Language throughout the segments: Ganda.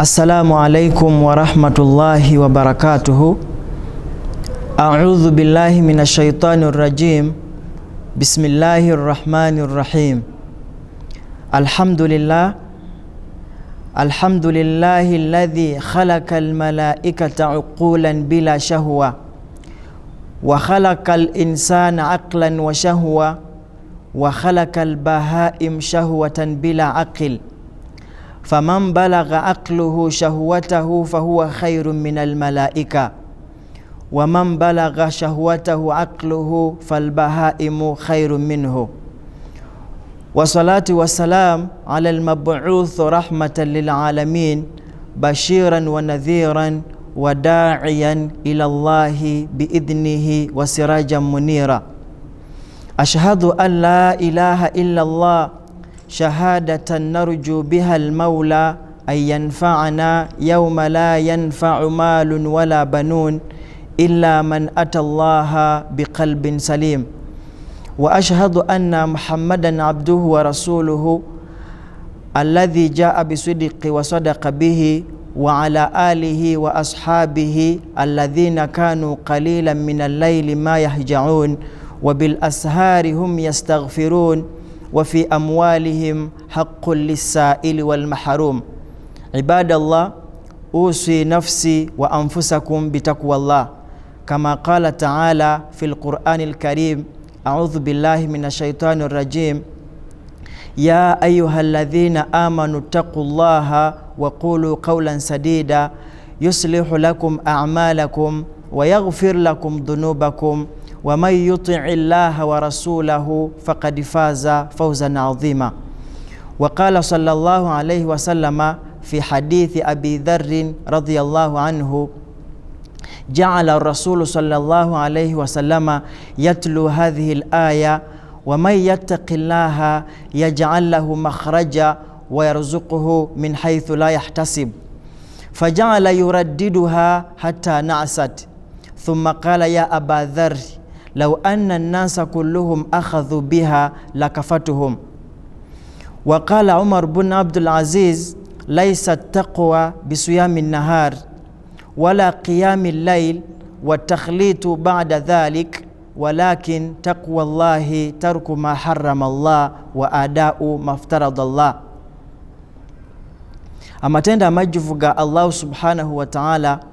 Assalamu alaikum wa rahmatullahi wa barakatuhu. A'udhu billahi minash shaitanir rajim. Bismillahir rahmanir rahim. Alhamdulillah alladhi khalaqal malaikata uqulan bila shahwa wa khalaqal insana aqlan wa shahwa wa khalaqal bahaim shahwatan bila aqil. Faman balagha aqluhu shahwatahu fahuwa khairun minal malaika wa man balagha shahwatahu aqluhu falbahaimu khairun minhu. Wa salatu wa salam ala al-mab'uth rahmatan lil alamin bashiran wa nadhiran wa da'iyan ila Allahi biidnihi wa sirajan munira. Ashhadu an la ilaha illa Allah shahadatan narju biha al-mawla ay yanfa'ana yawma la yanfa'u malun wala banun illa man atallaha biqalbin salim. Wa ashhadu anna Muhammadan abduhu wa rasuluhu alladhi jaa bisidqi wa sadaqa bihi wa ala alihi wa ashabihi alladhina kanu qalilan min al-layli ma yahja'un wa bil ashari hum yastaghfirun wa fi amwalihim haqqul lis-sa'ili wal mahrum. Ibadallah, usi nafsi wa anfusakum bitaqwallah kama qala ta'ala fil Qur'anil Karim. A'udhu billahi minash shaitanir rajim. Ya ayyuhalladhina amanu taqullaha wa qulu qawlan sadida yuslihu lakum a'malakum wa yaghfir lakum dhunubakum wa man yuti'illaha wa rasulahu faqad faza fawzan 'azima. Wa qala sallallahu alayhi wa sallama fi hadithi Abi Dharr radhiyallahu anhu, ja'ala ar-rasul sallallahu alayhi wa sallama yatlu hadhihi al-aya wa man yattaqillaha yaj'al lahu makhraja wa yarzuquhu min haythu la yahtasib. Faja'ala yuraddiduha hatta na'sat thumma qala ya Aba Dharr law anna an-nasa kulluhum akhadhu biha lakafatuhum. Wa qala Umar bin Abdul Aziz laysa at-taqwa bisiyami an-nahar wala qiyami al-layl wa takhlitu ba'da dhalik walakin taqwa Allahi tarku ma harrama Allah wa ada'u ma aftarada Allah. Amatenda amajuvu ga Allah subhanahu wa ta'ala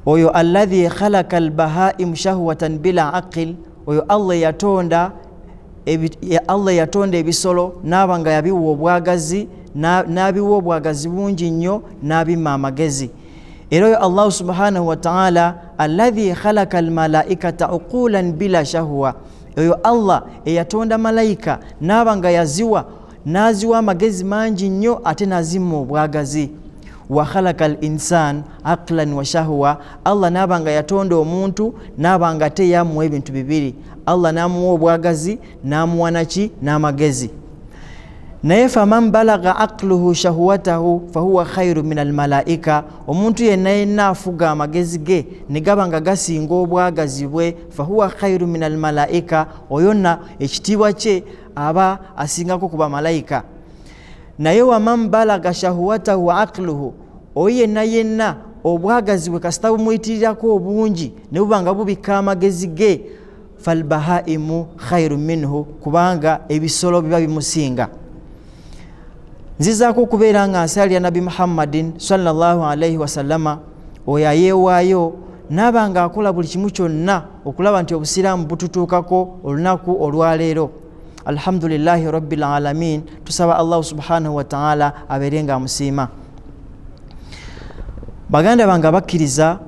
oyo alladhi khalaqal bahaim shahwatan bila aqil. Oyo Allah yatonda ebisolo nabanga yabiwa obwagazi nabiwa obwagazi bungi nnyo nabima amagezi. Era oyo Allah subhanahu wa ta'ala alladhi khalaqal malaikata uqulan bila shahwa. Oyo Allah eyatonda malaika nabanga naziwa amagezi mangi nnyo ate nazima obwagazi. Wa khalaqal insan aqlan wa shahwa. Allah nabanga yatonda omuntu nabanga te yamuwa ebintu bibiri. Allah namuwa obwagazi namuwa naki n'amagezi. Naye faman balagha aqluhu shahwatahu fahuwa khairu minal malaika. Omuntu yenna afuga amagezi ge negabanga gasinga obwagazi bwe fahuwa khairu minal malaika. Oyonna ekitiibwa kye aba asingako kuba malaika. Naye waman balagha shahwatahu aqluhu, oyo yenna obwagazi bwe kasita bumuyitirirako obungi ne bubanga bubika amagezi ge falbahaimu khairu minhu, kubanga ebisolo biba bimusinga. Nzizaako okubeera nga nsalira Nabi Muhammadin sallallahu alayhi wa sallama oyo ayeewaayo nabanga akola buli kimu kyonna okulaba nti obusiraamu bututuukako olunaku olwaleero. Alhamdulillahi rabbil alamin. Tusaba Allah subhanahu wa ta'ala abeerenga amusiima. Baganda bange bakkiriza,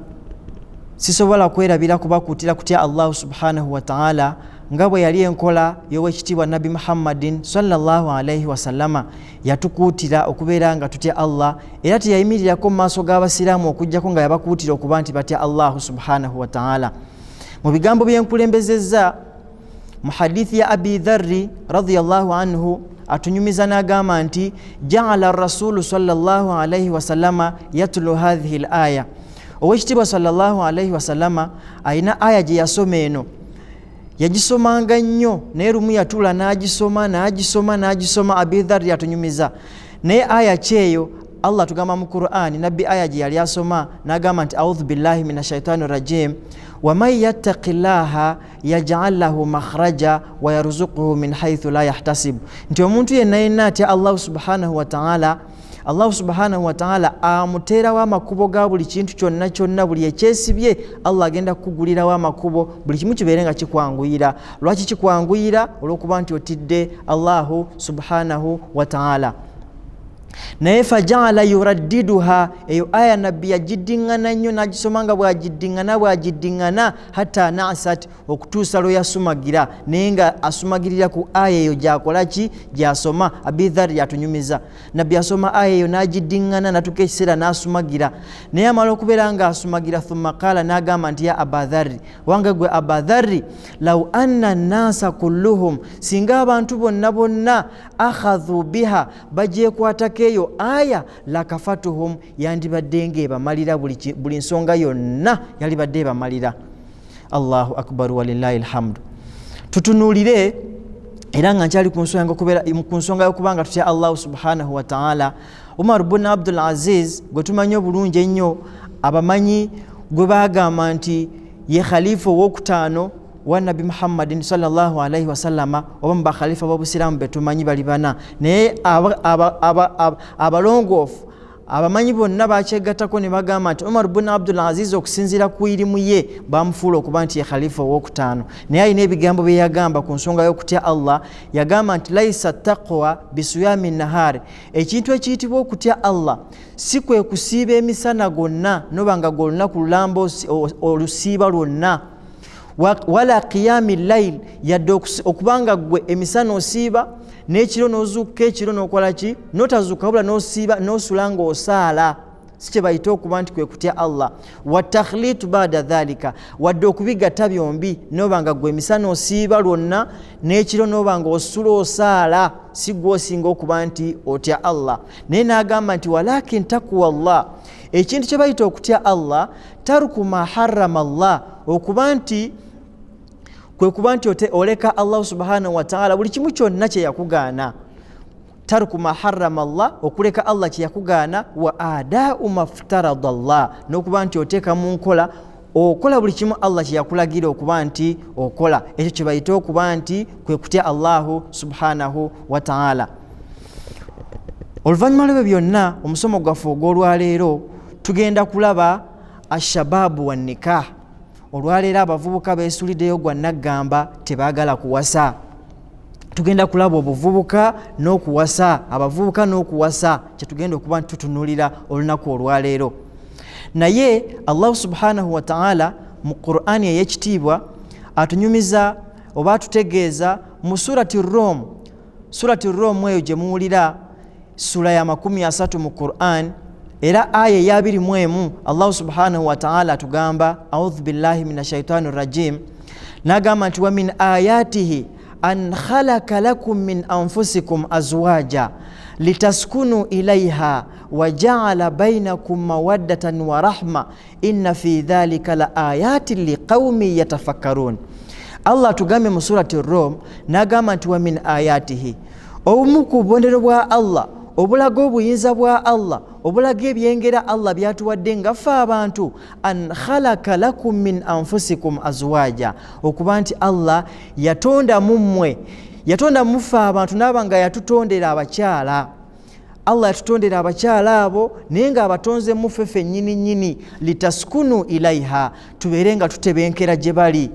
sisobola kwerabira kubakuutira kutya Allah subhanahu wa ta'ala nga bwe yali enkola y'owekitiibwa Nabi Muhammadin sallallahu alayhi wa sallama yatukuutira okubeera nga tutya Allah, era teyayimirirako mu maaso g'abasiraamu okujjako nga yabakuutira okuba nti batya Allah subhanahu wa ta'ala. Mu bigambo byenkulembezezza mu hadithi ya Abi Dharr radhiyallahu anhu atunyumiza n'agamba nti ja'ala ar-rasulu sallallahu alayhi wa sallama yatlu hadhihi al-aya. Owekitiibwa sallallahu alayhi wa sallama ayina aya gye yasoma eno. Yagisomanga nnyo naye lumu yatula n'agisoma. Abi Dharr yatunyumiza naye aya kyeyo Allah tugamba mu Qur'ani nabbi aya gye yali asoma n'agamba nti a'udhu billahi minash shaitani rajim wa man yattaqillaha yaj'al lahu makhraja wa yarzuquhu min haythu la yahtasib. Nti omuntu yenna atya Allah subhanahu wa ta'ala amuterawo amakubo ga buli kintu kyonna buli ekyesibye Allah agenda kukugulirawo amakubo buli kimu kibeere nga kikwanguyira. Lwaki kikwanguyira? Olw'okuba nti otidde Allahu subhanahu wa ta'ala. Naye faja'ala yuraddiduha, eyo aya nabbi yagiddingana nnyo n'agisoma nga bw'agiddingana hatta na'sat, okutuusa lwe yasumagira, naye nga asumagirira ku aya eyo gy'akola ki? Gy'asoma. Abi Dharr yatunyumiza, nabbi asoma aya eyo n'agiddingana natuuka ekiseera n'asumagira, naye amala okubeera nga asumagira thumma qaala, n'agamba nti ya Aba Dharr, wange gwe Aba Dharr, law anna nnasa kulluhum, singa abantu bonna akhadhu biha, bagyekwatako eyo aya, lakafatuhum, yandibadde ng'ebamalira buli nsonga yonna yalibadde ebamalira. Allahu akbar walillahi alhamdu. Tutunuulire era nga nkyali ku nsonga y'okubanga tutya Allah subhanahu wa ta'ala. Umar ibn Abdul Aziz gwe tumanyi obulungi ennyo, abamanyi gwe baagamba nti ye khalifa ow'okutaano wa Nabi Muhammadin sallallahu alaihi wasallama, oba mu bakhalifa b'obusiraamu betumanyi bali bana, naye abalongoofu abamanyi bonna bakyegattako ne bagamba nti Umar ibn Abdul Aziz okusinziira ku irimu ye bamufuula okuba nti ye khalifa ow'okutaano. Naye alina ebigambo bye yagamba ku nsonga y'okutya Allah. Yagamba nti laisa taqwa bisuyami nahari, ekintu ekiyitibwa okutya Allah si kwe kusiiba emisana gonna noba nga gw'olunaku lulamba olusiiba lwonna, wala qiyami layl, yadde okubanga gwe emisana osiiba n'ekiro n'ozuuka ekiro n'okola ki? N'otazuuka wabula n'osiiba n'osula ng'osaala, si kye bayita okuba nti kwe kutya Allah. Wa takhlitu ba'da dhalika, wadde okubigatta byombi, noba nga gwe emisana osiiba lwonna n'ekiro noba nga osula osaala, si gwe osinga okuba nti otya Allah. Naye n'agamba nti walakin taqwa Allah, ekintu kye bayita okutya Allah, taruku ma harrama Allah, okuba nti kwe kuba nti oleka Allah subhanahu wa ta'ala buli kimu kyonna kye yakugaana. Taruku ma harrama Allah, okuleka Allah kye yakugaana, wa ada'u maftarada Allah, n'okuba nti oteeka mu nkola okola buli kimu Allah kye yakulagira okuba nti okola. Ekyo kye bayita okuba nti kwe kutya Allah subhanahu wa ta'ala. Oluvannyuma lw'ebyo byonna, omusomo gwaffe ogw'olwaleero tugenda kulaba ashababu wa nikah. Olwaleero abavubuka beesuliddeyo gwa naggamba tebaagala kuwasa. Tugenda kulaba obuvubuka n'okuwasa, abavubuka n'okuwasa, kye tugenda okuba tutunuulira olunaku olwaleero. Naye Allah subhanahu wa ta'ala mu Qur'ani ey'ekitiibwa atunyumiza oba atutegeeza mu surati Rum. Surati Rum eyo gye muwulira sura ya 30 mu Qur'an, era aya ya 21 Allah subhanahu wa ta'ala tugamba a'udhu billahi minash shaitani rajim, n'agamba nti wa min ayatihi an khalaqa lakum min anfusikum azwaja litaskunu ilaiha wa ja'ala bainakum mawaddatan wa rahma inna fi dhalika la ayatin liqaumin yatafakkarun. Allah tugambe mu surati Rum n'agamba nti wa min ayatihi, obumu ku bubonero bwa Allah obulaga obuyinza bwa Allah, obulaga ebyengera Allah byatuwadde nga ffe abantu, an khalaqa lakum min anfusikum azwaja, okuba nti Allah yatonda mummwe, yatonda muffe abantu n'aba nga yatutondera abakyala. Allah yatutondera abakyala abo naye nga abatonze muffe ffennyini nnyini, litaskunu ilaiha, tubeere nga tutebenkera gye bali.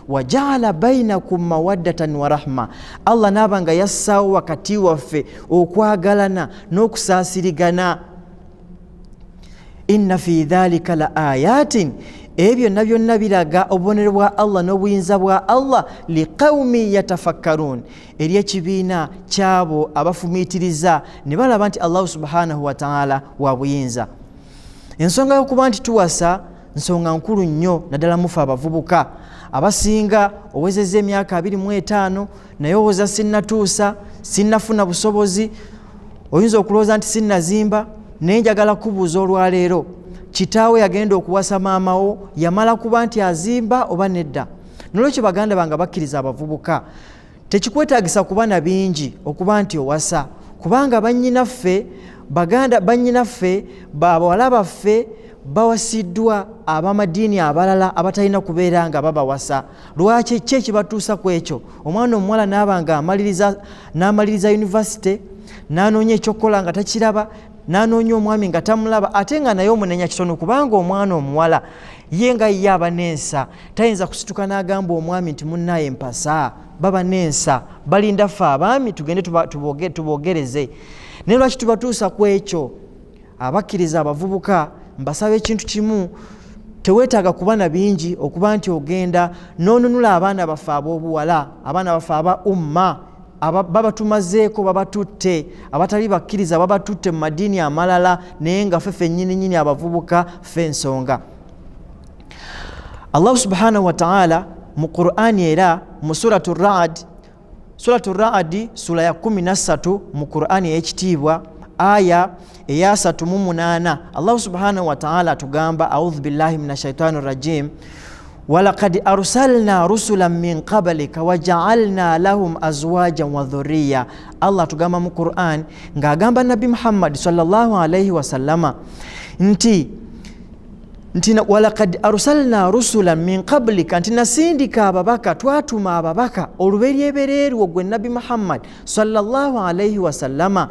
Wajala bainakum mawaddatan wa rahma, Allah n'aba nga yassaawo wakati waffe okwagalana n'okusaasirigana. Inna fi dhalika la ayatin, ebyo byonna biraga obubonero bwa Allah n'obuyinza bwa Allah, liqaumi yatafakkarun, eri ekibiina kyabo abafumiitiriza ne balaba nti Allah subhanahu wa ta'ala wa buyinza. Ensonga y'okuba nti tuwasa nsonga nkulu nnyo, naddala mufe abavubuka abasinga owezezza emyaka 25 naye owooza sinnatuusa, sinnafuna busobozi, oyinza okulowooza nti sinnazimba. Naye njagala kubuuza olwaleero, kitaawe yagenda okuwasa maamawo yamala kuba nti azimba oba nedda? Nolwekyo baganda bange bakkiriza abavubuka, tekikwetaagisa kuba na bingi okuba nti owasa. kubanga bannyinaffe bawala baffe bawasiddwa ab'amadiini abalala abatalina kubeera nga babawasa. Lwaki ki ekibatuusa ku ekyo? Omwana omuwala n'abanga n'amaliriza yunivasite n'anoonya ekyokukola nga takiraba, n'anoonya omwami nga tamulaba, ate nga naye omunenya kitono, kubanga omwana omuwala ye nga ye aba n'ensa, tayinza kusituka n'agamba omwami nti munnaye mpasa, baba n'ensa, balinda ffe abaami tugende tubogereze. Naye lwaki tubatuusa ku ekyo? Abakkiriza abavubuka mbasaba ekintu kimu, teweetaaga kuba na bingi okuba nti ogenda n'onunula abaana baffe ab'obuwala, abaana baffe aba umma babatumazeeko, babatutte, abatali bakkiriza babatutte mu madiini amalala, naye nga ffe nnyini abavubuka ffe ensonga. Allah subhanahu wa ta'ala mu Qur'ani era mu suratu Ra'd, sura ya 13 mu Qur'ani y'ekitiibwa aya eya 38, Allah subhanahu wa ta'ala atugamba, a'udhu billahi minash shaitani rajim, walaqad arsalna rusulan min qablika waja'alna lahum azwajan wa dhurriyya. Allah atugamba mu Qur'an ng'agamba Nabi Muhammad sallallahu alayhi wa sallama nti walaqad arsalna rusulan min qablika, nti nasindika ababaka, twatuma ababaka oluberyebereerwo gwe Nabi Muhammad sallallahu alayhi wa sallama,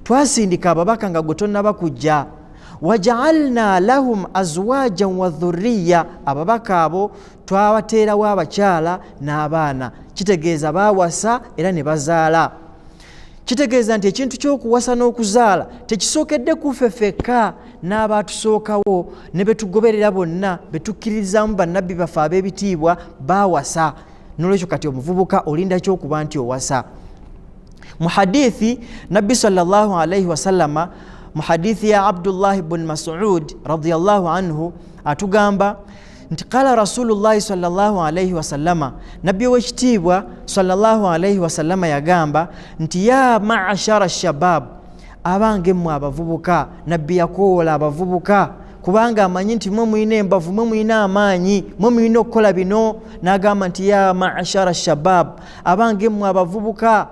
twasindika ababaka nga gwe tonnaba kujja. Waja'alna lahum azwajan wa dhurriyya, ababaka abo twabateerawo abakyala n'abaana, kitegeeza baawasa era ne bazaala. Kitegeeza nti ekintu ky'okuwasa n'okuzaala tekisookedde kuffe ffekka, n'abaatusookawo ne betugoberera bonna betukkiririzaamu bannabbi baffe ab'ebitiibwa baawasa. N'olwekyo kati omuvubuka olinda ky'okuba nti owasa. Mu hadithi Nabbi sallallahu alayhi wa sallama, mu hadithi ya Abdullah ibn Mas'ud radiyallahu anhu atugamba nti qala Rasulullahi sallallahu alayhi wa sallama, Nabbi w'ekitiibwa sallallahu alayhi wa sallama yagamba nti ya ma'ashara shabab, abange mmwe abavubuka. Nabbi yakoola abavubuka kubanga amanyi nti mwe muyina embavu, mwe muyina amaanyi, mwe muyina okukola bino. N'agamba nti ya ma'ashara shabab, abange mmwe abavubuka,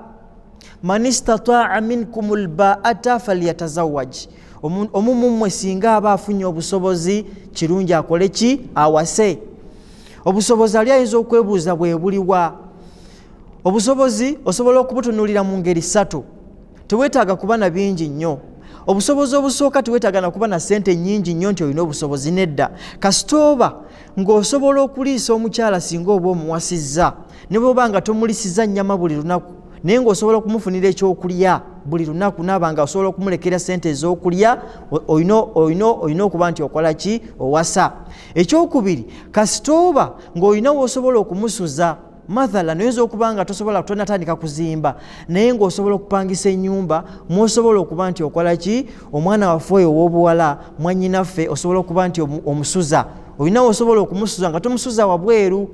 man istata'a minkum alba'ata falyatazawwaj, omumwe singa aba afunye obusobozi kirungi akole ki? Awase. Obusobozi ali ayinza okwebuuza bwe buliwa? Obusobozi osobola okubutunuulira mu ngeri 3. Teweetaaga kuba na bingi nnyo. Obusobozi obusooka teweetaaga na kuba na ssente nnyingi nnyo nti olina obusobozi, nedda. Kasitooba ng'osobola okuliisa omukyala singa oba omuwasizza, ne bw'oba nga tomulisiza nnyama buli lunaku, naye ng'osobola okumufunira ekyokulya buli lunaku, naabanga osobola okumulekera ssente ez'okulya, olina okuba nti okola ki? Owasa. Ekyokubiri, kasitooba ng'olina w'osobola okumusuza, mathala noyinza okuba nga tosobola tonatandika kuzimba, naye ng'osobola okupangisa ennyumba mw'osobola okuba nti okola ki? Omwana waffe oyo ow'obuwala mwannyinaffe osobola okuba nti omusuza, olina w'osobola okumusuza nga tomusuza wabweru.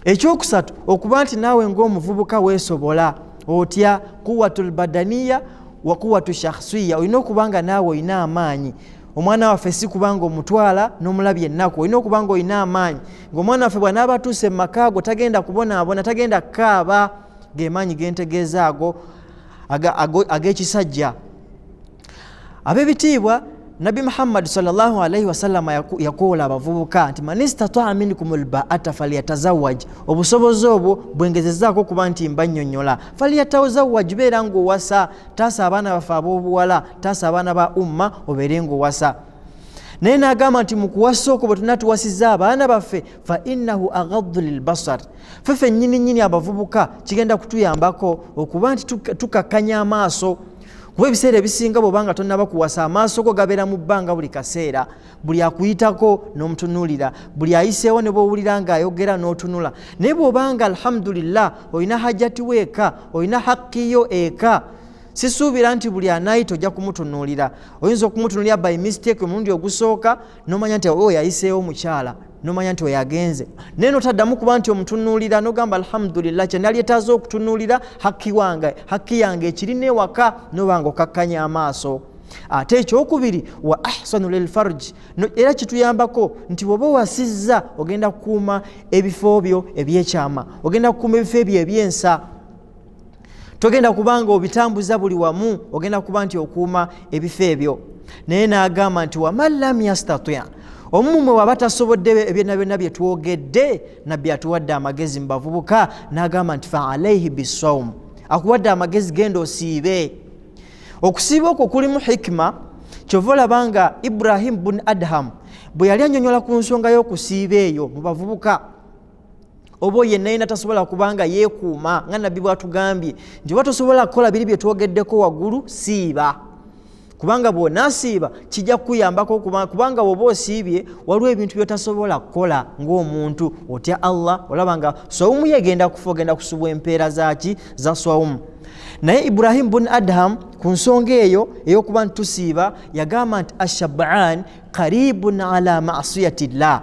Ekyokusatu, okuba nti naawe ng'omuvubuka weesobola, otya quwwatul badaniya wa quwwatu shakhsiyya, olina okuba nga naawe olina amaanyi. Omwana waffe si kubanga omutwala n'omulabye ennaku, olina okuba nga olina amaanyi. Ng'omwana waffe bw'anaaba atuuse mu maka go tagenda kubonaabona, tagenda kukaaba, ge maanyi gentegeeza ago ag'ekisajja. Ab'ebitiibwa Nabi Muhammad sallallahu alayhi wa sallam yakoola abavubuka nti man istata'a minkum alba'ata falyatazawwaj, obusobozi obwo bwengezezaako kuba nti mbannyonnyola, falyatazawwaj, beera ng'owasa, taasa abaana baffe ab'obuwala, taasa abaana ba umma, obeere ng'owasa. Naye n'agamba nti mu kuwasa okwo bwe tunatuwasizza abaana baffe, fa innahu aghaddu lilbasar, ffe nnyini abavubuka kigenda kutuyambako okuba nti tukakkanya amaaso. Kuba ebiseera ebisinga bw'obanga tonnaba kuwasa, amaaso go gabeera mu bbanga buli kaseera, buli akuyitako n'omutunuulira, buli ayiseewo ne bw'owulira ng'ayogera n'otunula. Naye bw'obanga alhamdulillah olina hajjati weeka, olina hakkiyo eka, sisuubira nti buli anaayita ojja kumutunuulira. Oyinza okumutunuulira by mistake omulundi ogusooka n'omanya nti oyo yayiseewo mukyala, n'omanya nti oyo agenze, naye n'otaddamu kuba nti omutunuulira n'ogamba alhamdulillah kye nali etaaze okutunuulira hakki yange ekirina ewaka, n'obanga okakkanya amaaso. Ate ekyokubiri, wa ahsanu lilfarj, era kituyambako nti bw'oba owasizza ogenda kukuuma ebifo byo ebyekyama, ogenda kukuuma ebifo ebyo ebyensa. togenda kubanga obitambuza buli wamu, ogenda kuba nti okuuma ebifo ebyo. Naye n'agamba nti waman lam yastati', omumwe waba tasobodde ebyonna byonna bye twogedde, nabbi atuwadde amagezi mu bavubuka, n'agamba nti fa alayhi bisawm, akuwadde amagezi genda osiibe. Okusiiba okwo kulimu hikima. Kyova olabanga Ibrahim bun Adham bwe yali annyonnyola ku nsonga y'okusiiba eyo mu bavubuka, oba yenna yenna tasobola kubanga yeekuuma nga nabbi bw'atugambye nti oba tosobola kukola biri bye twogeddeko waggulu, siiba. Kubanga bw'onaasiiba kijja kukuyambako, kubanga bw'oba osiibye waliwo ebintu by'otasobola kukola ng'omuntu, otya Allah, olaba nga swawumu yegenda kufa, ogenda kusubwa empeera za swawumu. Naye Ibrahim bun Adham ku nsonga eyo ey'okuba nti tusiiba yagamba nti ashab'an qaribun ala ma'siyatillah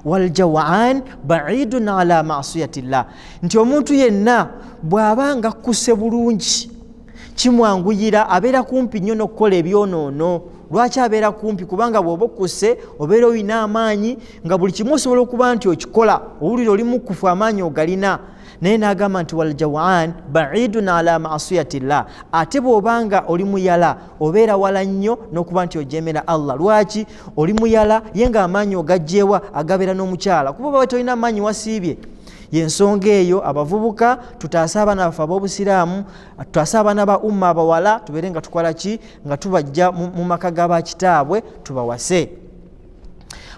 wal jaw'an ba'idun ala ma'siyatillah, nti omuntu yenna bw'abanga kusse bulungi kimwanguyira, abeera kumpi nnyo n'okukola ebyonoono. Lwaki abeera kumpi? Kubanga bw'oba okusse obeera olina amaanyi nga buli kimu osobola okuba nti okikola, owulira oli mukufu, amaanyi ogalina. Naye n'agamba nti wal jaw'an ba'idun ala ma'siyatillah, ate bw'obanga oli muyala obeera wala nnyo n'okuba nti ojeemera Allah. Lwaki? Oli muyala ye nga amaanyi ogajjeewa agabeera n'omukyala, kuba baba tolina amaanyi wasiibye. Yensonga eyo abavubuka tutaase abaana baffe ab'obusiraamu, tutaase abaana ba umma abawala, tubeere nga tukola ki? Nga tubajja mu maka g'abakitaabwe tubawase.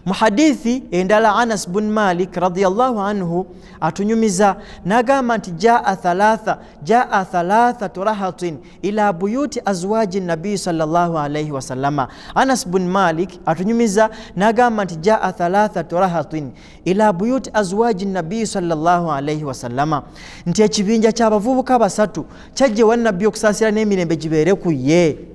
Mu hadithi endala Anas bun Malik radiyallahu anhu atunyumiza n'agamba nti jaa thalathatu rahatin ila buyuti azwaji nabii sallallahu alayhi wasallama. Anas bun Malik atunyumiza n'agamba nti jaa thalathatu rahatin ila buyuti azwaji nabii sallallahu alayhi wasallama, nti ekibinja ky'abavubuka basatu kyajje wa nabbi okusaasira n'emirembe gibeere ku ye.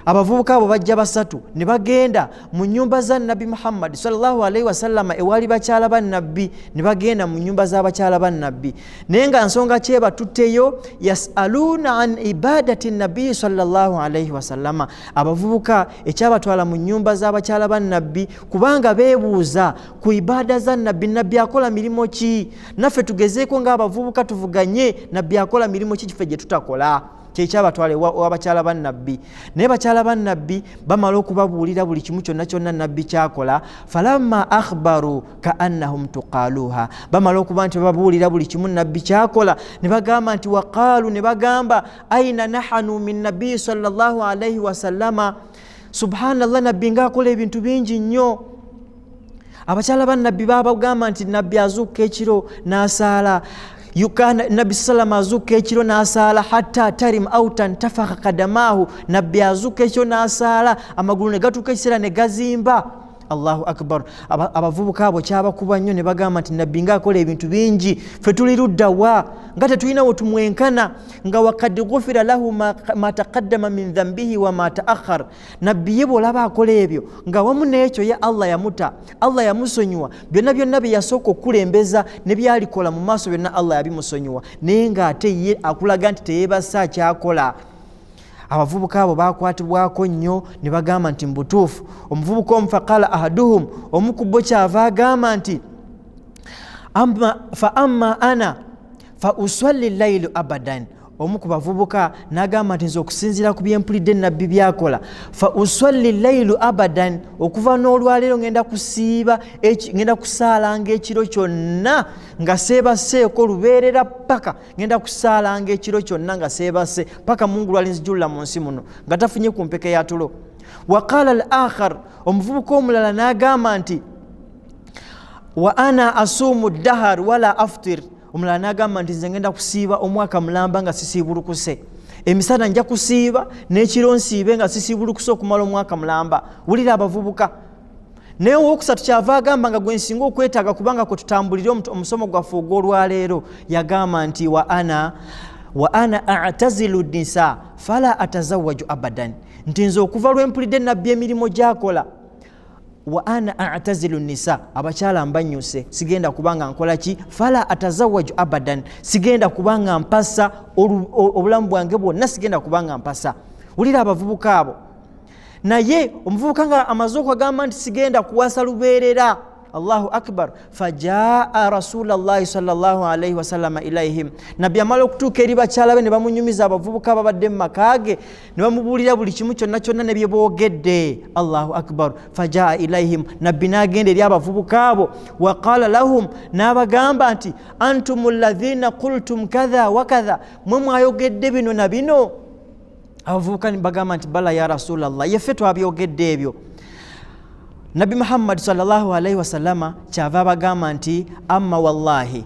Abavubuka abo bajja basatu ne bagenda mu nnyumba za Nabbi Muhammad sallallahu alayhi wasallama ewali bakyala ba Nabbi, ne bagenda mu nnyumba z'abakyala ba Nabbi. Naye nga nsonga ki batutteyo? Yasaluna an ibadati Nabbi sallallahu alayhi wasallama. Abavubuka ekyabatwala mu nnyumba z'abakyala ba Nabbi kubanga beebuuza ku ibada za Nabbi. Nabbi akola mirimo ki? Naffe tugezeeko ng'abavubuka tuvuganye Nabbi akola mirimo ki kiffe gye tutakola. Kyekyabatwala w'abakyala ba Nabbi. Naye bakyala ba Nabbi bamala okubabuulira buli kimu kyonna kyonna Nabbi kyakola, falamma akhbaru kaannahum tuqaluha, bamala okuba nti bababuulira buli kimu Nabbi kyakola, ne bagamba nti waqaalu, ne bagamba aina nahanu min Nabbi sallallahu alayhi wasallama. Subhanallah, Nabbi ng'akola ebintu bingi nnyo. Abakyala ba Nabbi babagamba nti Nabbi azuuka ekiro n'asaala, Nabbi salama azuuka ekiro n'asaala hatta tarim au tantafaka kadamahu. Nabbi azuuka ekiro n'asaala amagulu ne gatuuka ekiseera ne gazimba. Allahu akbar. Abavubuka abo kyabakuba nnyo, ne bagamba nti Nabbi ng'akola ebintu bingi, ffe tuli ludda wa? Nga tetulina we tumwenkana, nga wakad ghufira lahu ma taqaddama min dhanbihi wa ma ta'akhkhar. Nabbi ye bw'olaba akola ebyo nga wamu n'ekyo ye Allah yamuta, Allah yamusonyiwa, byonna byonna bye yasooka okukulembeza ne byalikola mu maaso byonna Allah yabimusonyiwa, naye ng'ate ye akulaga nti teyeebasa kyakola. Abavubuka abo bakwatibwako nnyo, ne bagamba nti mbutuufu. Omuvubuka omu faqala ahaduhum, omu ku bo kyava agamba nti fa amma ana fa usalli laylu abadan. Omu ku bavubuka n'agamba nti nze okusinziira ku byempulidde Nabbi byakola, fa usalli laylu abadan, okuva n'olwaleero ngenda kusiiba, ngenda kusaalanga ekiro kyonna nga seebaseeko lubeerera paka, ngenda kusaalanga ekiro kyonna nga seebase paka Mungu lwalinzijulula mu nsi muno nga tafunye ku mpeke ya tulo. Waqala al-akhar, omuvubuka omulala n'agamba nti wa ana asuumu dahar wala aftir. Omulala n'agamba nti nze ngenda kusiiba omwaka mulamba nga sisiibulukuse. Emisana nja kusiiba n'ekiro nsiibe nga sisiibulukuse okumala omwaka mulamba. Wulira abavubuka. Naye owookusatu kyava agamba nga gwe nsinga okwetaaga kubanga kwe tutambulire omusomo gwaffe ogw'olwaleero, yagamba nti wa ana a'tazilu nisa fala atazawwaju abadan, nti nze okuva lwempulidde Nabbi emirimu gy'akola, wa ana a'tazilu nisa, abakyala mbanyuse, sigenda kubanga nkola ki? Fala atazawwaju abadan, sigenda kubanga mpasa obulamu bwange bwonna, sigenda kubanga mpasa. Wulira abavubuka abo. Naye omuvubuka nga amaze okugamba nti sigenda kuwasa lubeerera, Allahu akbar. Fajaa Rasulullahi sallallahu alayhi wa sallam ilayhim. Nabbi amala okutuuka eri bakyala be ne bamunyumiza abavubuka babadde mu maka ge ne bamubuulira buli kimu kyonna kyonna ne bye boogedde. Allahu akbar. Fajaa ilayhim. Nabbi n'agenda eri abavubuka abo wa qaala lahum, n'abagamba nti antumul ladhina qultum kadha wa kadha, mwe mwayogedde bino na bino. Abavubuka ne bagamba nti bala ya Rasulallah, yeffe twabyogedde ebyo. Nabi Muhammad sallallahu alayhi wa sallama kyava bagamba nti amma wallahi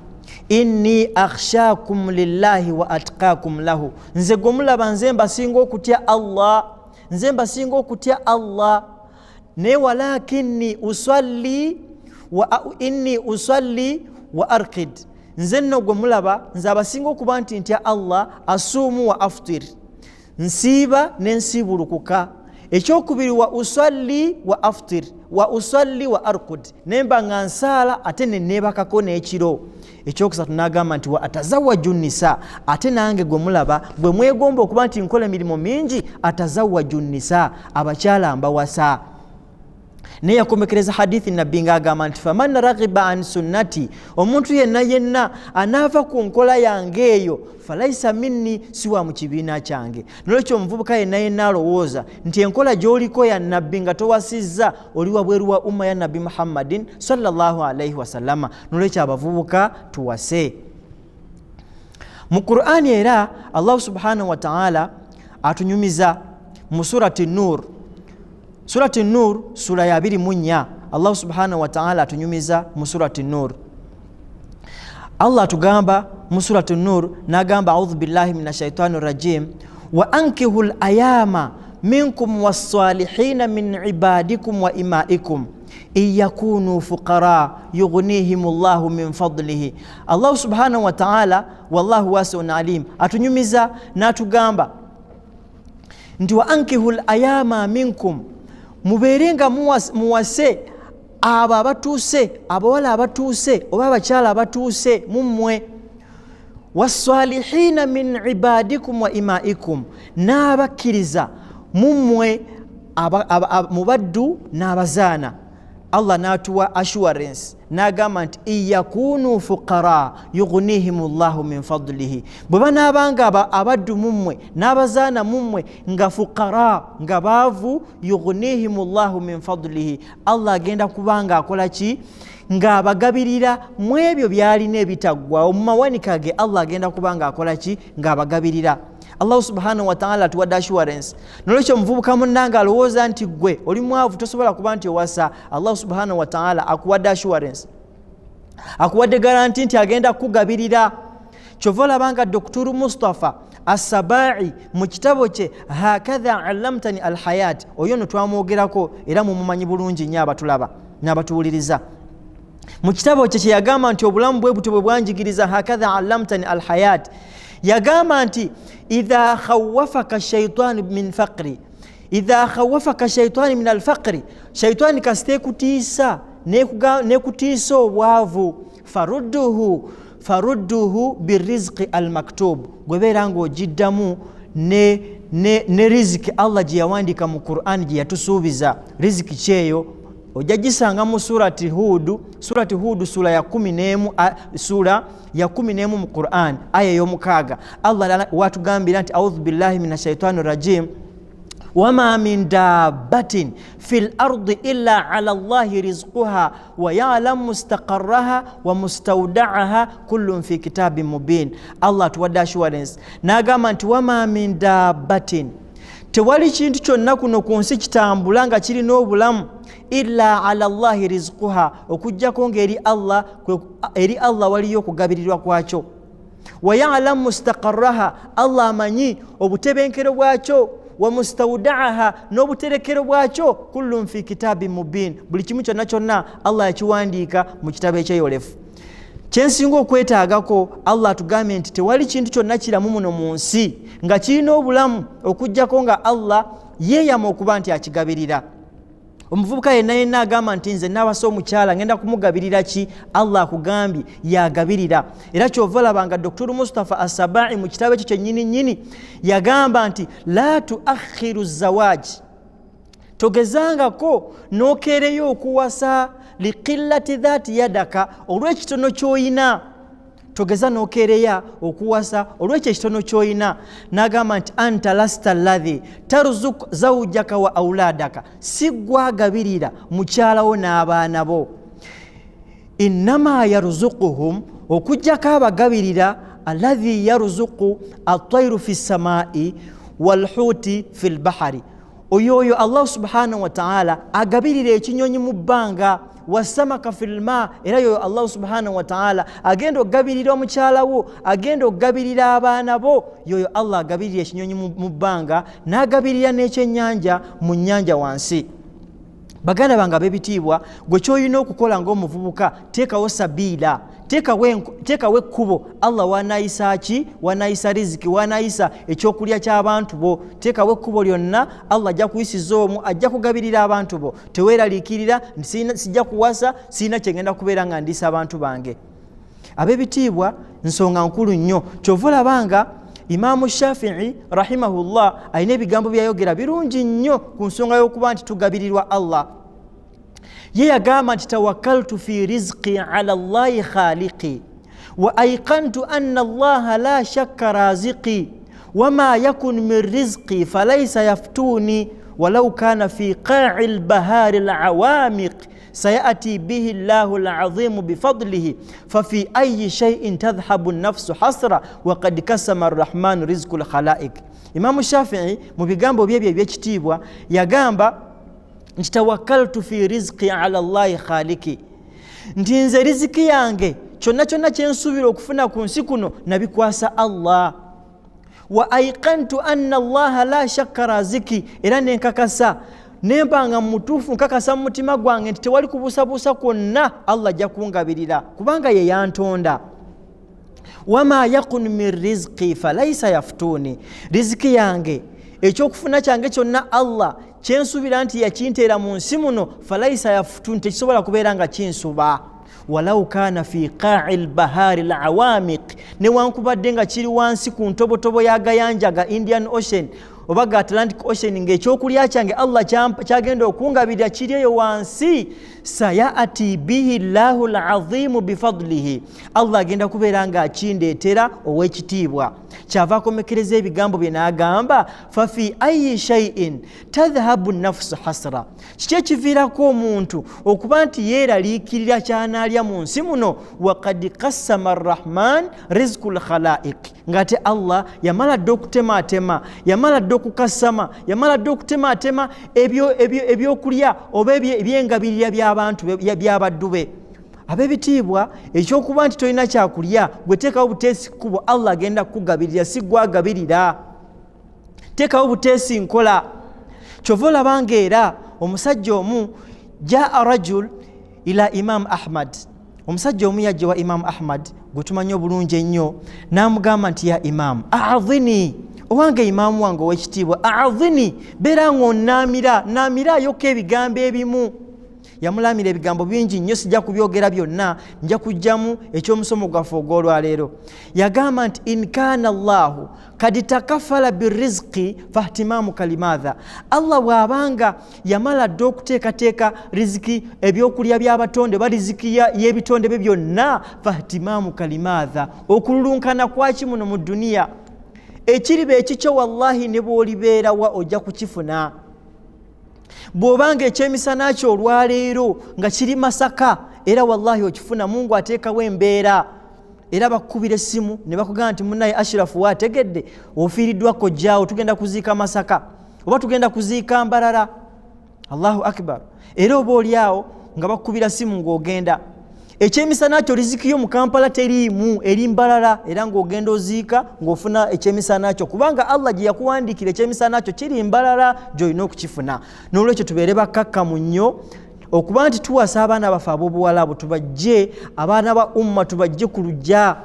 inni akhshakum lillahi wa atqakum lahu, nze gomulaba nze mbasinga okutya Allah, nze mbasinga okutya Allah, ne walakinni usalli wa arqid, nze nno gomulaba nze abasinga okuba nti ntya Allah, asuumu wa aftir, nsiiba nensibulukuka. Ekyokubiri wa usalli wa aftir wa usalli wa arqud, nemba nga nsaala ate nenebakako n'ekiro. Ekyokusatu n'agamba nti wa atazawwaju nisa, ate nange gwe mulaba bwe mwegomba okuba nti nkola emirimu mingi, atazawwaju nisa, abakyala mbawasa. Naye yakomekereza hadithi nabbi ng'agamba nti faman raghiba an sunnati, omuntu yenna anaava ku nkola yange eyo, falaisa minni, si wa mu kibiina kyange. Nolwekyo omuvubuka yenna alowooza nti enkola gy'oliko ya nabbi nga towasizza, oli wabweru wa umma ya nabbi Muhammadin sallallahu alayhi wa sallama. Nolwekyo abavubuka tuwase. Mu Qur'ani era Allah subhanahu wa ta'ala atunyumiza mu surati Nur. Surati Nur sura ya 24, Allah subhanahu wa ta'ala atunyumiza mu surati Nur. Allah tugamba mu surati Nur, n'agamba a'udhu billahi minash shaitani rajim, wa ankihul ayama minkum was-salihina min ibadikum wa imaikum iyakunu fuqara yughnihimullahu min fadlihi. Allah subhanahu wa ta'ala wallahu wasi'un alim atunyumiza n'atugamba nti wa ankihul ayama minkum, mubeerenga muwase abo abatuuse, abawala abatuuse oba abakyala abatuuse mummwe, wassalihina min ibadikum wa imaikum, n'abakkiriza mummwe mubaddu n'abazaana. Allah n'atuwa assurance n'agamba nti iyakunu fuqara yughnihimullahu min fadlihi, bwe banaabanga abaddu mummwe n'abazaana mummwe nga fuqara, nga baavu, yughnihimullahu min fadlihi, Allah agenda kubanga akola ki? Nga abagabirira mu ebyo byalina ebitaggwawo mu mawanika ge. Allah agenda kubanga akola ki? Nga abagabirira. Allah subhanahu wa ta'ala tuwadde assurance. Nolwekyo omuvubuka munnanga alowooza nti gwe oli mwavu tosobola kuba nti owasa, Allah subhanahu wa ta'ala akuwadde assurance, akuwadde garanti nti agenda kugabirira. Kyova olabanga Dr. Mustafa As-Sabai mu kitabo kye hakadha allamtani alhayat, oyo no twamwogerako era mumumanyi bulungi nnyo abatulaba n'abatuwuliriza. Mu kitabo kye yagamba nti obulamu bwe butyo bwe bwanjigiriza, hakadha allamtani alhayat, yagamba nti idha khawafaka shaytan min faqri, idha khawafaka shaytan min alfaqri, shaytan kastekutiisa nekutiisa obwavu, farudduhu birizqi almaktub, gwebeera ng'ogiddamu ne riziki Allah gye yawandiika mu Qur'an gye yatusuubiza. Riziki kyeyo ojja gisanga mu surati Hud sura ya 11 mu Qur'an aya y'omukaaga. Allah watugambira nti a'udhu billahi minash shaitani rajim, wama min dabbatin fil ardi illa ala Allahi rizquha wa ya'lamu mustaqarraha wa mustawda'aha kullun fi kitabin mubin. Allah tuwadde assurance n'agamba nti wama min dabbatin, tewali kintu kyonna kuno ku nsi kitambula nga kirina obulamu, illa ala Allahi rizquha, okujjako ng'eri Allah waliyo okugabirirwa kwakyo. Wa ya'lamu mustaqarraha, Allah amanyi obutebenkero bwakyo, wa mustawda'aha, n'obuterekero bwakyo, kullun fi kitabin mubin, buli kimu kyonna kyonna Allah yakiwandiika mu kitabo ekyeyolefu. Kyensinga okwetaagako Allah atugambye nti tewali kintu kyonna kiramu muno mu nsi nga kirina obulamu okujjako nga Allah yeeyama okuba nti akigabirira. Omuvubuka yenna agamba nti nze naawasa omukyala ngenda kumugabirira ki? Allah akugambye yagabirira. Era kyova olabanga Dr. Mustafa As-Sabai mu kitabo ekyo kyennyini yagamba nti la tuakhiru zawaji, togezangako n'okeereyo okuwasa liqillati dhati yadaka olw'ekitono ky'oyina togeza n'okeereya okuwasa olw'ekyo ekitono ky'oyina n'agamba nti anta lasta alladhi tarzuk zawjaka wa auladaka si gwagabirira mukyalawo n'abaana bo innama yarzuquhum okujjako abagabirira alladhi yarzuqu at-tayru fi samai walhuti fi lbahari oyo Allah subhanahu wa ta'ala agabirira ekinyonyi mu bbanga wasamaka filma era yoyo Allah subhanahu wa ta'ala agenda okugabirira omukyalawo agenda okugabirira abaana bo yoyo Allah agabirira ekinyonyi mu bbanga n'agabirira n'ekyennyanja mu nnyanja wansi. Baganda bange ab'ebitiibwa gwe ky'olina okukola ng'omuvubuka teekawo sabiila teekawo ekkubo Allah wanayisa ki wanayisa riziki wanayisa ekyokulya ky'abantu bo teekawo ekkubo lyonna Allah ajja kuyisiza omu ajja kugabirira abantu bo teweeraliikirira sijja kuwasa sirina kyengenda kubeera nga ndiisa abantu bange. Ab'ebitiibwa nsonga nkulu nnyo kyova olabanga Imaamu Shafi'i rahimahullah alina ebigambo byayogera birungi nnyo ku nsonga y'okuba nti tugabirirwa Allah. Ye yagamba nti tawakkaltu fi rizqi ala Allahi khaliqi wa ayqantu anna Allaha la shakka raziqi wama yakun min rizqi falaysa yaftuni walau kana fi qa'i al-bahari al-awamiq سيأتي به الله العظيم بفضله ففي أي شيء تذهب النفس حسرة وقد قسم الرحمن رزق الخلائق. Imam Shafi'i mu bigambo bye eby'ekitiibwa yagamba nti tawakkaltu fi rizqi ala Allahi khaliqi nti nze riziki yange kyonna kyonna kye nsuubira okufuna ku nsi kuno nabikwasa Allah. Wa ayqantu anna Allaha la shakka raziki era nenkakasa nempanga mutuufu nkakasa mu mutima gwange nti tewali kubuusabuusa kwonna Allah ajja kungabirira kubanga ye yantonda. Wama yakun min rizqi falaysa yaftuni riziki yange ekyokufuna kyange kyonna Allah kyensuubira nti yakinteera mu nsi muno falaysa yaftuni tekisobola kubeera nga kinsuba. Walau kana fi qa'i al-bahari al-awamiq newankubadde nga kiri wansi ku ntobotobo y'agayanja ga Indian Ocean oba ga Atlantic Ocean ng'ekyokulya kyange Allah kyagenda okungabirira kiri eyo wansi sayati bihi Allahu al-azimu bifadlihi Allah agenda kubeera nga akindeetera ow'ekitiibwa. Kyava akomekereza ebigambo bye n'agamba fafi ayi shay'in tadhhabu nafsu hasra kiki ekiviirako omuntu okuba nti yeeraliikirira kyanaalya mu nsi muno waqad qassama arrahman rizqul khalaiq ngate Allah yamala dde okutemaatema yamala dde okukasama yamala dde okutemaatema ebyokulya oba ebyengabirira by'abantu by'abaddu be. Ab'ebitiibwa ekyokuba nti tolina kyakulya gwe teekawo buteesi kkubo Allah agenda kukugabirira si gwagabirira teekawo buteesi nkola. Kyova olabanga era omusajja omu jaa rajul ila Imam Ahmad omusajja omu yajja wa Imam Ahmad gwe tumanyi obulungi ennyo n'amugamba nti ya Imam a'adhini owange imaamu wange ow'ekitiibwa a'adhini beera ng'onnaamiraayoko ebigambo ebimu. Yamulamira ebigambo bingi nnyo sijja kubyogera byonna nja kujjamu ekyomusomo gwaffe ogw'olwaleero. Yagamba nti in kana Allahu kad takafala birizqi fahtimamu kalimadha Allah bw'abanga yamala dde okuteekateeka riziki ebyokulya by'abatonde ba riziki y'ebitonde bye byonna fahtimamu kalimadha okululunkana kwaki muno mu duniya ekiriba ekikyo wallahi ne bw'olibeerawa ojja kukifuna. Bw'obanga ekyemisana kyo olwaleero nga kiri Masaka era wallahi okifuna Mungu ateekawo embeera era bakukubira essimu ne bakugamba nti munnaye Ashrafu waategedde ofiiriddwako jjaawo tugenda kuziika Masaka oba tugenda kuziika Mbarara. Allahu akbar. Era oba oliawo nga bakukubira ssimu ng'ogenda ekyemisana kyo riziki yo mu Kampala teriimu eri Mbarara era ng'ogenda oziika ng'ofuna ekyemisana kyo kubanga Allah gye yakuwandiikira ekyemisana kyo kiri Mbarara gy'olina okukifuna. N'olwekyo tubeere bakkakkamu nnyo okuba nti tuwasa abaana baffe ab'obuwala abo tubajje abaana ba umma tubajje ku lujja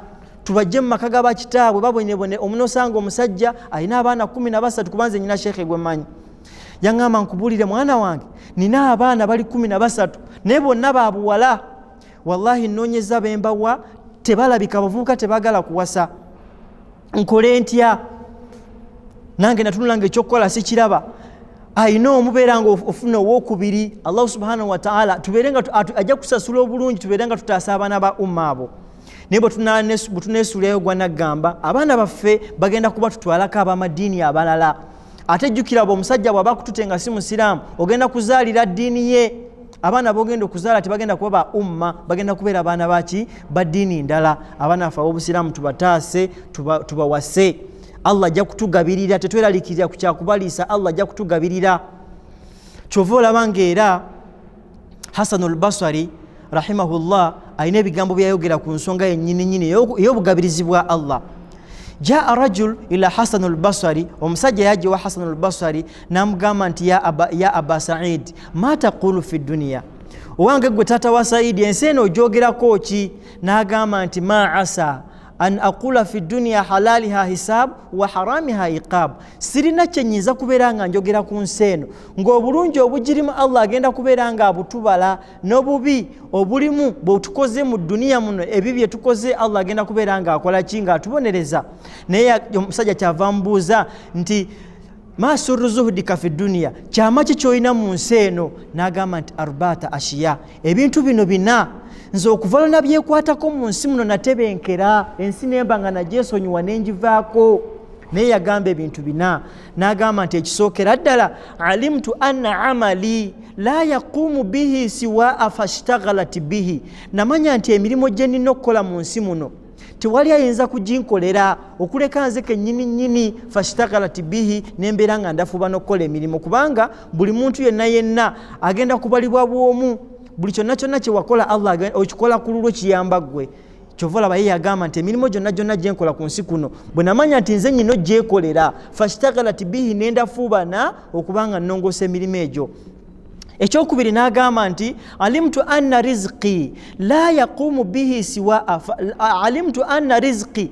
tubajje mu maka ga bakitaabwe babonebone. Omunosanga omusajja alina abaana 13 kubanze nnyina Sheikh gwe mmanyi yaŋŋamba nkubuulire mwana wange nina abaana bali 13 naye bonna ba buwala wallahi nnoonyeza bembawa tebalabika bavubuka tebagala kuwasa nkole ntya nange natunulanga ekyokukola sikiraba ayina omubeera nga ofuna owokubiri Allah subhanahu wa ta'ala tubeere nga ajja kusasula obulungi tubeere nga tutaasa abaana ba umma abo naye bwe tuneesuulayo gwa naggamba abaana baffe bagenda kuba tutwalako ab'amadiini abalala ate jjukira omusajja bw'aba akutute nga si musiraamu ogenda kuzaalira ddiini ye abaana bogenda okuzaala tebagenda kuba ba umma bagenda kubeera abaana baki ba ddiini ndala abaana baffe ab'obusiraamu tubataase tubawase Allah ajja kutugabirira tetweraliikirira ku kyakubaliisa Allah ajja kutugabirira kyova olaba ng'era Hasanul Basri rahimahullah ayina ebigambo byayogera ku nsonga yennyini ey'obugabirizi bwa Allah. Jaa rajul ila Hasanul Basri, omusajja yajja wa Hasanul Basri namugamba nti ya Aba Said ma taqulu fi dunya, owange gwe taata wa Saidi ensi eno ogyogerako ki? N'agamba nti ma asa an aqula fi dunya halaliha hisab wa haramiha iqab, sirina kyenyinza kubeera nga njogera ku nsi eno ng'obulungi obugirimu Allah agenda kubeera nga abutubala n'obubi obulimu bwetukoze mu duniya muno ebyo bye tukoze Allah agenda kubeera nga akola ki? Nga atubonereza. Naye omusajja kyava mubuuza nti ma surru zuhdika fi dunya, kyama ki kyolina mu nsi eno? N'agamba nti arbata ashiya, ebintu bino bina nze okuva lona byekwatako mu nsi muno natebenkera, ensi nemba nga nagyesonyiwa nenjivaako. Naye yagamba ebintu bina, n'agamba nti ekisookera ddala alimtu anna amali la yaqumu bihi siwa fashtaghalat bihi, namanya nti emirimu gye nina okukola mu nsi muno tewali ayinza kuginkolera okuleka nze kennyini fashtaghalat bihi, nembeera nga ndafuba n'okukola emirimu, kubanga buli muntu yenna agenda kubalibwa bw'omu. Buli kyonna kye wakola Allah okikola ku lulwo kiyamba ggwe. Kyova olaba ye yagamba nti emirimu gyonna gye nkola ku nsi kuno bwe namanya nti nze nnyina ogyekolera fashtaghalat bihi, nendafuubana okubanga nnongoosa emirimu egyo. Ekyokubiri n'agamba nti alimtu anna rizqi la yaqumu bihi siwa alimtu anna rizqi,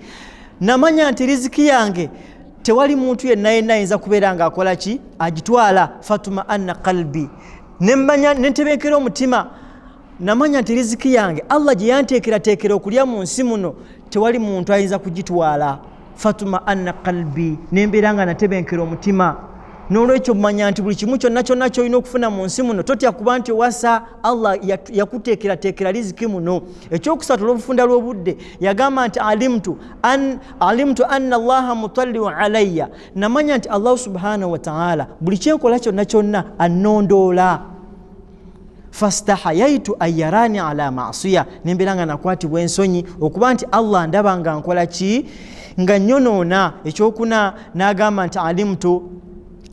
namanya nti riziki yange tewali muntu yenna ayinza kubeera nga akola ki? Agitwala. Fatuma anna qalbi, nemmanya nentebenkera omutima, namanya nti riziki yange Allah gye yanteekerateekera okulya mu nsi muno tewali muntu ayinza kugitwala. Fatuma anna qalbi, nembeera nga natebenkera omutima. N'olwekyo manya nti buli kimu kyonna ky'olina okufuna mu nsi muno totya kuba nti wasa Allah yakuteekerateekera riziki muno. Ekyokusatu olw'obufunda lw'obudde yagamba nti alimtu anna Allaha mutalliu alayya, namanya nti Allah subhanahu wa ta'ala buli kyenkola kyonna annondoola. Fastahayaitu ayarani ala ma'siya, nembeera nga nakwatibwa ensonyi okuba nti Allah ndaba nga nkola ki? Nga nyonoona. Ekyokuna n'agamba nti alimtu,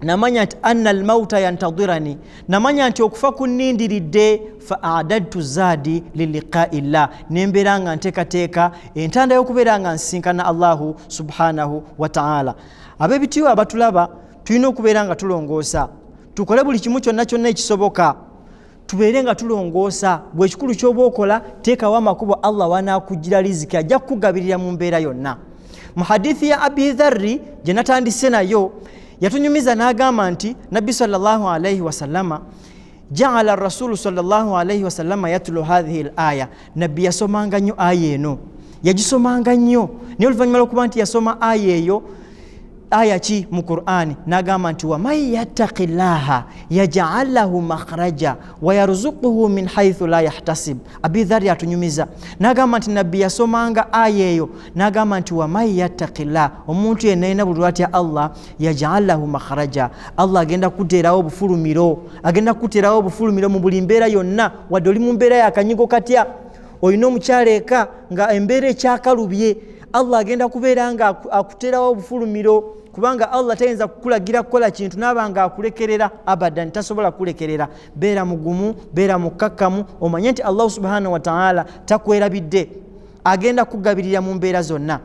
namanya nti anna almauta yantadirani, namanya nti okufa kunnindiridde. Fa aadadtu zaadi liliqai llah, nembeera nga nteekateeka entanda y'okubeera nga nsinkana Allahu subhanahu wa ta'ala. Ab'ebitiibwa abatulaba tulina okubeera nga tulongoosa, tukole buli kimu kyonna ekisoboka tubeere nga tulongoosa. Bwe kikulu ky'oba okola teekawo amakubo Allah wanaakugira riziki, ajja kukugabirira mu mbeera yonna. Mu hadithi ya Abi Dharri gye natandise nayo yatunyumiza n'agamba nti Nabbi sallallahu alayhi wasallama ja'ala rasulu sallallahu alayhi wasallama yatlu hadhihi al-aya, Nabbi yasomanga nnyo aya eno, yagisomanga nnyo. Naye oluvannyuma lw'okuba nti yasoma aya eyo, aya ki mu Qur'ani, n'agamba nti wa man yattaqillaha yaj'al lahu makhraja wa yarzuquhu min haythu la yahtasib. Abi Dharr atunyumiza n'agamba nti Nabbi yasomanga aya eyo n'agamba nti wa man yattaqillaha, omuntu yenna alina buli lwatya Allah, yaj'al lahu makhraja, Allah agenda kuteerawo obufulumiro mu buli mbeera yonna. Wadde oli mu mbeera yakanyigo katya, olina omukyala eka nga embeera ekyakalubye, Allah agenda kubeera nga akuteerawo obufulumiro, kubanga Allah tayinza kukulagira kukola kintu n'aba nga akulekerera abadan, tasobola kulekerera. Beera mugumu, beera mukkakkamu, omanye nti Allah subhanahu wa ta'ala takwerabidde, agenda kugabirira mu mbeera zonna.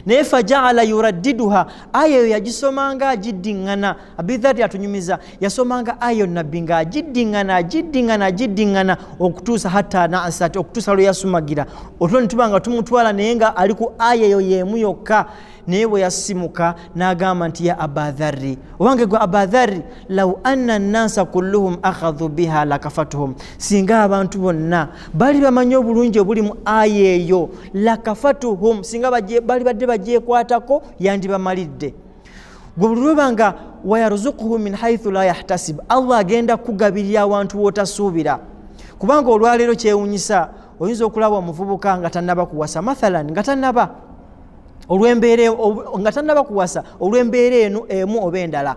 Naye faja'ala yuraddiduha, aya eyo yagisomanga agiddiŋŋana. Abi Dharr atunyumiza yasomanga aya Nabbi nga agiddiŋŋana okutuusa hatta na'asat, okutuusa lwe yasumagira. Otwo ne tuba nga tumutwala naye nga ali ku aya eyo y'emu yokka. Naye bwe yasimuka n'agamba nti ya Aba Dharri, owange gwe Aba Dharri, law anna an-nasa kulluhum akhadhu biha lakafatuhum, singa abantu bonna bali bamanyi obulungi obuli mu aya eyo, lakafatuhum, singa bali badde bagyekwatako yandibamalidde. Gwebanga wayarzuquhu min haythu la yahtasib, Allah agenda kugabirira abantu wotasuubira. Kubanga olwaleero kyewunyisa oyinza okulaba omuvubuka nga tannaba kuwasa, mathalan nga tannaba kuwasa olw'embeera emu oba endala,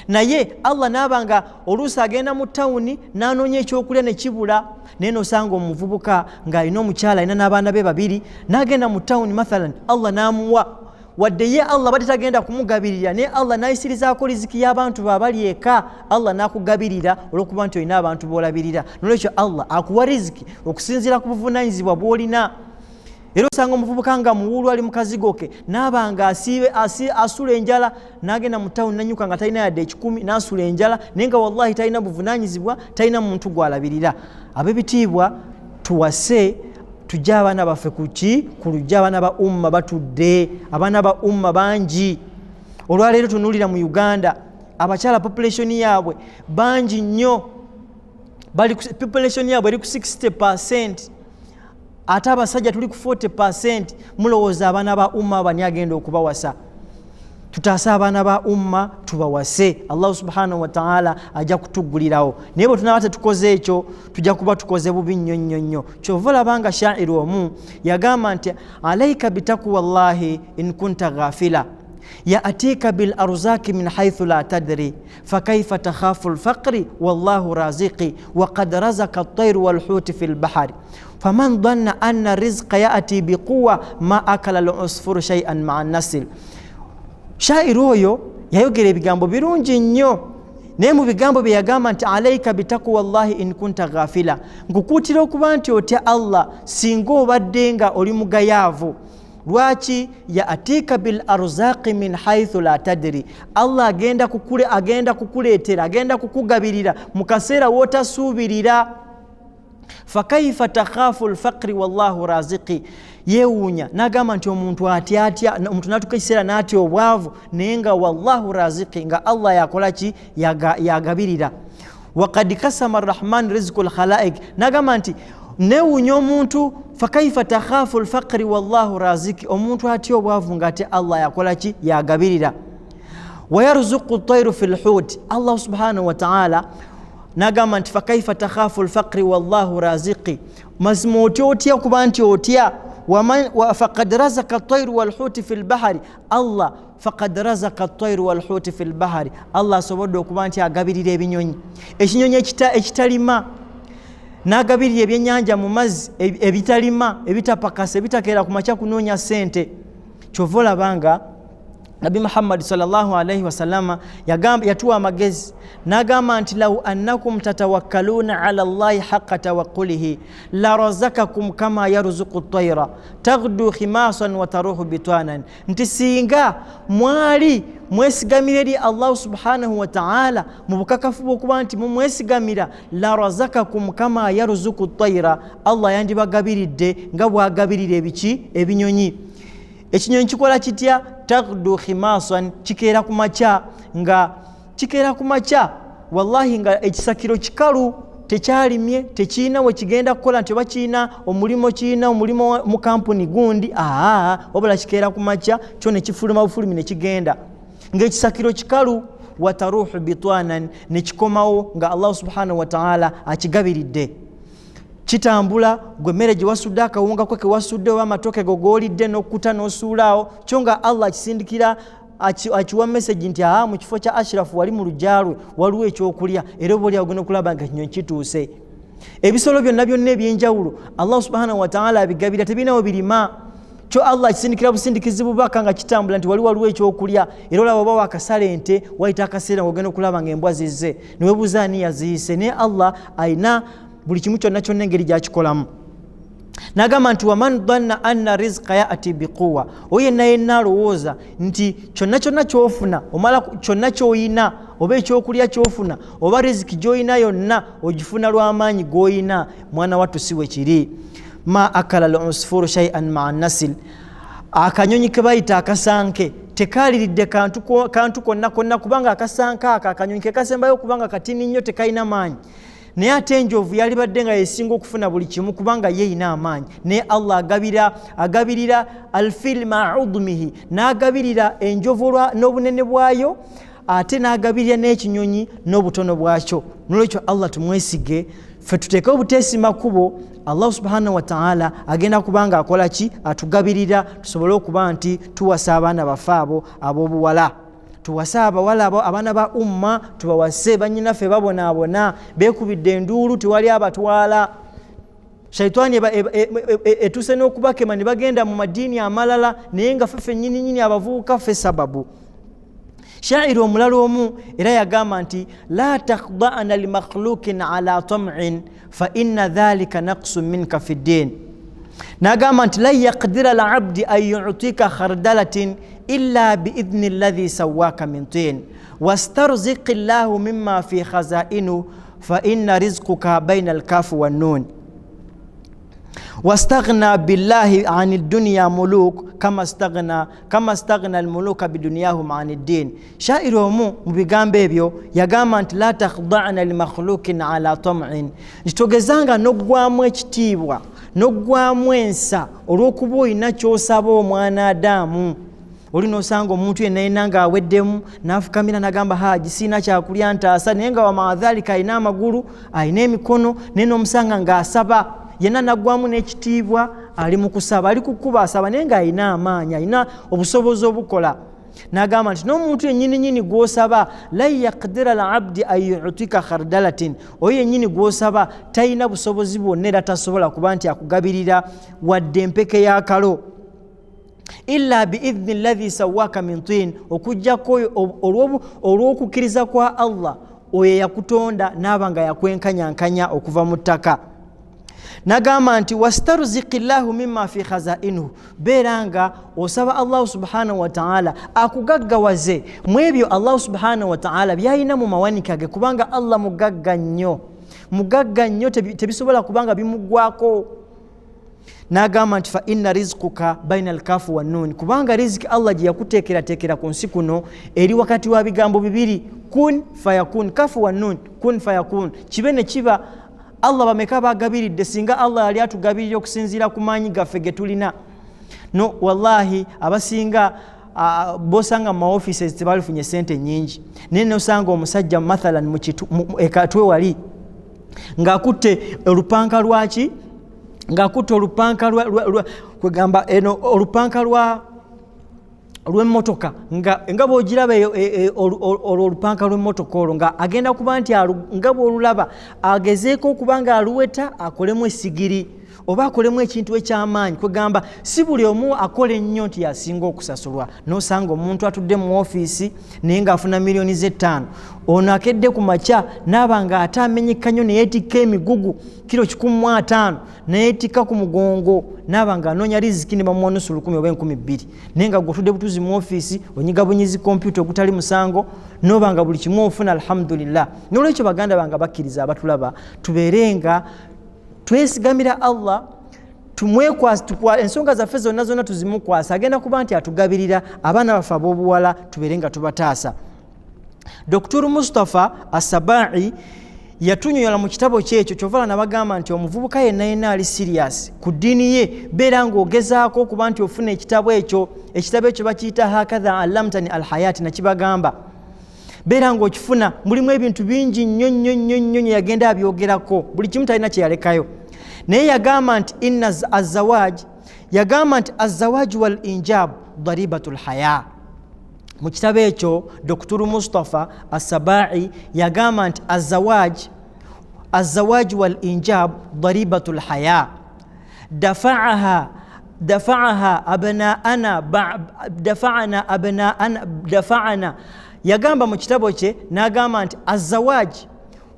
naye Allah n'abanga oluusi agenda mu tawuni n'anoonya ekyokulya ne kibula, naye nosanga omuvubuka ng'alina omukyala alina n'abaana be babiri, n'agenda mu tawuni mathalan, Allah n'amuwa, wadde ye Allah bati tagenda kumugabirira, naye Allah n'ayisirizaako riziki y'abantu babali eka, Allah n'akugabirira olw'okuba nti olina abantu b'olabirira. Nolwekyo Allah akuwa riziki okusinziira ku buvunaanyizibwa bw'olina. Era osanga omuvubuka nga muwulu ali mu kazigo ke n'abanga asula enjala, n'agenda mu tawuni n'anyuka nga talina yadde 10 n'asula enjala, naye nga wallahi talina buvunaanyizibwa, talina muntu gw'alabirira. Ab'ebitiibwa tuwase tujja abaana baffe ku lujja abaana ba umma batudde, abaana ba umma bangi. Olwaleero tunuulira mu Uganda abakyala population yaabwe bangi nnyo, population yaabwe eri ku 60%, ate abasajja tuli ku 40%. Mulowooza abaana ba umma bani agenda okubawasa? Tutaase abaana ba umma tubawase, Allah subhanahu wa ta'ala ajja kutuggulirawo. Naye bwe tunaba tetukoze ekyo tujja kuba tukoze bubi nnyo. Kyova olabanga shairu omu yagamba nti alaika bitaqwa llahi in kunta ghafila ya'tika bil arzaki min haythu la tadri fakayfa takhafu al faqri wallahu raziqi wa qad razaka at-tayr wal hut fil bahri faman dhanna anna rizqa ya'ti biquwa ma akala al-usfur shay'an ma'a an-nasil. Shairu oyo yayogera ebigambo birungi nnyo, naye mu bigambo bye yagamba nti alaika bitaqwa llahi in kunta ghafila, nkukuutira okuba nti otya Allah singa obadde nga oli mugayaavu. Lwaki? Ya'tika bil arzaqi min haythu la tadri, Allah agenda kukuleetera, agenda kukugabirira mu kaseera wotasuubirira. Fakaifa takhafu al-faqri wallahu raziqi, yewuunya n'agamba nti omuntu atya omuntu natuka ekiseera n'atya obwavu, naye nga wallahu raziqi, nga Allah yakola ki? Yagabirira. Waqad kasama arrahman rizqul khalaiq, n'agamba nti newuunya omuntu fakaifa takhafu al-faqri wallahu raziqi, omuntu atya obwavu nga ate Allah yakola ki? Yagabirira. Wayarzuqu at-tayru fil hut, Allah subhanahu wa ta'ala n'agamba nti fakaifa takhafu al-faqri wallahu raziqi, mazima otya kuba nti otya. Faqad razaka at-tayru wal huti fil bahri, Allah faqad razaka at-tayru wal huti fil bahri, Allah asobodde okuba nti agabirira ebinyonyi, ekinyonyi ekitalima, n'agabirira ebyennyanja mu mazzi ebitalima, ebitapakasa, ebitakeera ku makya kunoonya ssente. Kyova olabanga Nabi Muhammad sallallahu alayhi wasallama yatuwa amagezi n'agamba nti law annakum tatawakkaluna ala Allahi haqqa tawakkulihi la razakakum kama yarzuqu at-tayra taghdu khimasan wa taruhu bitwanan, nti singa mwali mwesigamira eri Allah subhanahu wa ta'ala mu bukakafu bw'okuba nti mumwesigamira, la razakakum kama yarzuqu at-tayra, Allah yandibagabiridde nga bwagabirira ebinyonyi. Ekinyonyi kikola kitya? Taghdu khimasan, kikeera ku makya, nga kikeera ku makya wallahi nga ekisakiro kikalu, tekyalimye, tekiina we kigenda kukola nti oba kiina omulimo mu kampuni gundi, wabula kikeera ku makya kyo ne kifuluma bufulumi ne kigenda, ng'ekisakiro kikalu. Wataruhu bitwanan, ne kikomawo nga Allah subhanahu wa ta'ala akigabiridde. Kitambula gwe mmere gye wasudde, akawunga kwe ke wasudde oba amatoke go g'olidde n'okkuta n'osuulaawo, kyo nga Allah akisindikira akiwa message nti mu kifo kya Ashrafu wali mu lujjalwe waliwo ekyokulya, era oba oli agenda okulaba nga kinyonyi kituuse. Ebisolo byonna ebyenjawulo Allah subhanahu wa ta'ala abigabira, tebinawo birima, kyo Allah akisindikira busindikizi bubaka nga kitambula nti waliwo ekyokulya. Era olaba oba wakasala ente wayita akaseera ng'ogenda okulaba ng'embwa zizze, ne weebuuza ani yaziyise, naye Allah ayina buli kimu kyonna engeri gyakikolamu. N'agamba nti waman dhanna anna rizqa ya'ti biquwa, oyo yenna alowooza nti kyonna kyofuna, omala kyonna kyoyina, oba ekyokulya kyofuna, oba riziki gyoyina yonna ogifuna lw'amaanyi g'oyina, mwana wattu si we kiri. Ma akala al-usfuru shay'an ma'a an-nasil, akanyonyi ke bayita akasanke tekaliridde kantu konna, kubanga akasanke akanyonyi ke kasembayo kubanga katini nnyo, tekayina maanyi, naye ate enjovu yali badde nga yesinga okufuna buli kimu kubanga yeeyina amaanyi, naye Allah agabirira alfil ma'udmihi, n'agabirira enjovu n'obunene bwayo, ate n'agabirira n'ekinyonyi n'obutono bwakyo. Nolwekyo Allah tumwesige, ffe tuteeke obuteesima kubo. Allah subhanahu wa ta'ala agenda kubanga akola ki? Atugabirira tusobole okuba nti tuwasa abaana baffe abo ab'obuwala, tuwasa abawala abo abaana ba umma, tubawase bannyinaffe babonaabona beekubidde enduulu tewali abatwala. Shaitani etuse n'okubakema ne bagenda mu madiini amalala, naye nga ffe nnyini abavubuka ffe sababu. Shairi omulala omu era yagamba nti la takhda'na li makhluqin ala tam'in fa inna dhalika naqsun minka fi ddin. Nagamba nti la yaqdira al-'abdi an yu'tika khardalatin illa bi idhni alladhi sawwaka min tin wastarziq Allahu mimma fi khaza'inu fa inna rizquka bayna al-kafi wan nun واستغنى بالله عن الدنيا ملوك كما استغنى الملوك بدنياهم عن الدين. شاعر mu bigambo ebyo yagamba nti la takhda'na li makhluqin ala tam'in, nitogezanga n'oggwamu ekitiibwa n'oggwamu ensa olw'okuba olina ky'osaba omwana Adamu. Olina osanga omuntu yenna nga aweddemu n'afukamira n'agamba haji sina kyakulya ntaasa, naye nga wamaadhalika alina amagulu alina emikono, naye n'omusanga ng'asaba yenna naggwamu n'ekitiibwa, ali mu kusaba, ali kukuba asaba, naye nga alina amaanyi, alina obusobozi obukola. N'agamba nti n'omuntu yennyini gw'osaba la yaqdira al-'abdi an yu'tika khardalatin, oyo yennyini gw'osaba talina busobozi bwonna era tasobola kuba nti akugabirira wadde empeke y'akalo. Illa bi idhni alladhi sawwaka min tin, okujjako olw'okukkiriza kwa Allah oyo yakutonda n'aba nga yakwenkanyankanya okuva mu ttaka. Nagamba nti wastarziqillahu mimma fi khaza'inhu, beranga osaba Allah subhanahu wa ta'ala akugaggawaze mu ebyo Allah subhanahu wa ta'ala byayina mu mawanika ge, kubanga Allah mugagga nnyo tebisobola kubanga bimuggwako. Nagamba nti fa inna rizquka baina al-kafi wan nun, kubanga riziki Allah gye yakuteekerateekera ku nsi kuno eri wakati wa bigambo bibiri, kun fayakun, kafi wan nun, kun fayakun, kibe ne kiba. Allah bameka bagabiridde singa Allah yali atugabirira okusinziira ku maanyi gaffe ge tulina? No, wallahi abasinga bosanga mu offices tebalifunye sente nyingi, naye nosanga omusajja mathalan mu ekatwe wali ng'akutte olupanka lwaki, ng'akutte olupanka kwegamba eno olupanka lw'emmotoka nga bw'ogiraba olupanka lw'emmotoka olwo nga agenda kuba nti nga bw'olulaba agezeeko okuba nga aluweta akolemu essigiri oba akolemu ekintu eky'amaanyi. Kwegamba si buli omu akola ennyo nti yasinga okusasulwa. N'osanga omuntu atudde mu ofiisi naye ng'afuna miliyoni ze5, ono akedde ku makya n'aba nga ate amenyeka nnyo ne yeetikka emigugu kilo 150 ne yeetikka ku mugongo n'aba nga anoonya riziki ne bamuwa nusu 10 oba 20, naye nga gw'otudde butuzi mu ofiisi onyiga bunyizi kompyuta ogutali musango n'oba nga buli kimu ofuna alhamdulillah. N'olwekyo baganda bange bakkiriza abatulaba tubeerenga twesigamira Allah, ensonga zaffe zonna tuzimukwasa, agenda kuba nti atugabirira abaana baffe ab'obuwala tubeerenga tubataasa. Dr. Mustafa As-Sabai yatunyola mu kitabo kyekyo kyovala nabagamba nti omuvubuka yenna ali serious ku ddiini ye, beera ng'ogezaako okuba nti ofuna ekitabo ekyo bakiyita hakadha allamtani alhayati nakibagamba, beera ng'okifuna, mulimu ebintu bingi nnyo yagenda abyogerako, buli kimu talina kye yalekayo. Naye yagamba nti inna azawaj wal injab daribatul haya. Mu kitabo ekyo Dr. Mustafa As-Sabai yagamba nti azawaj wal injab daribatul haya dafa'ana abna'ana. Yagamba mu kitabo kye n'agamba nti azawaj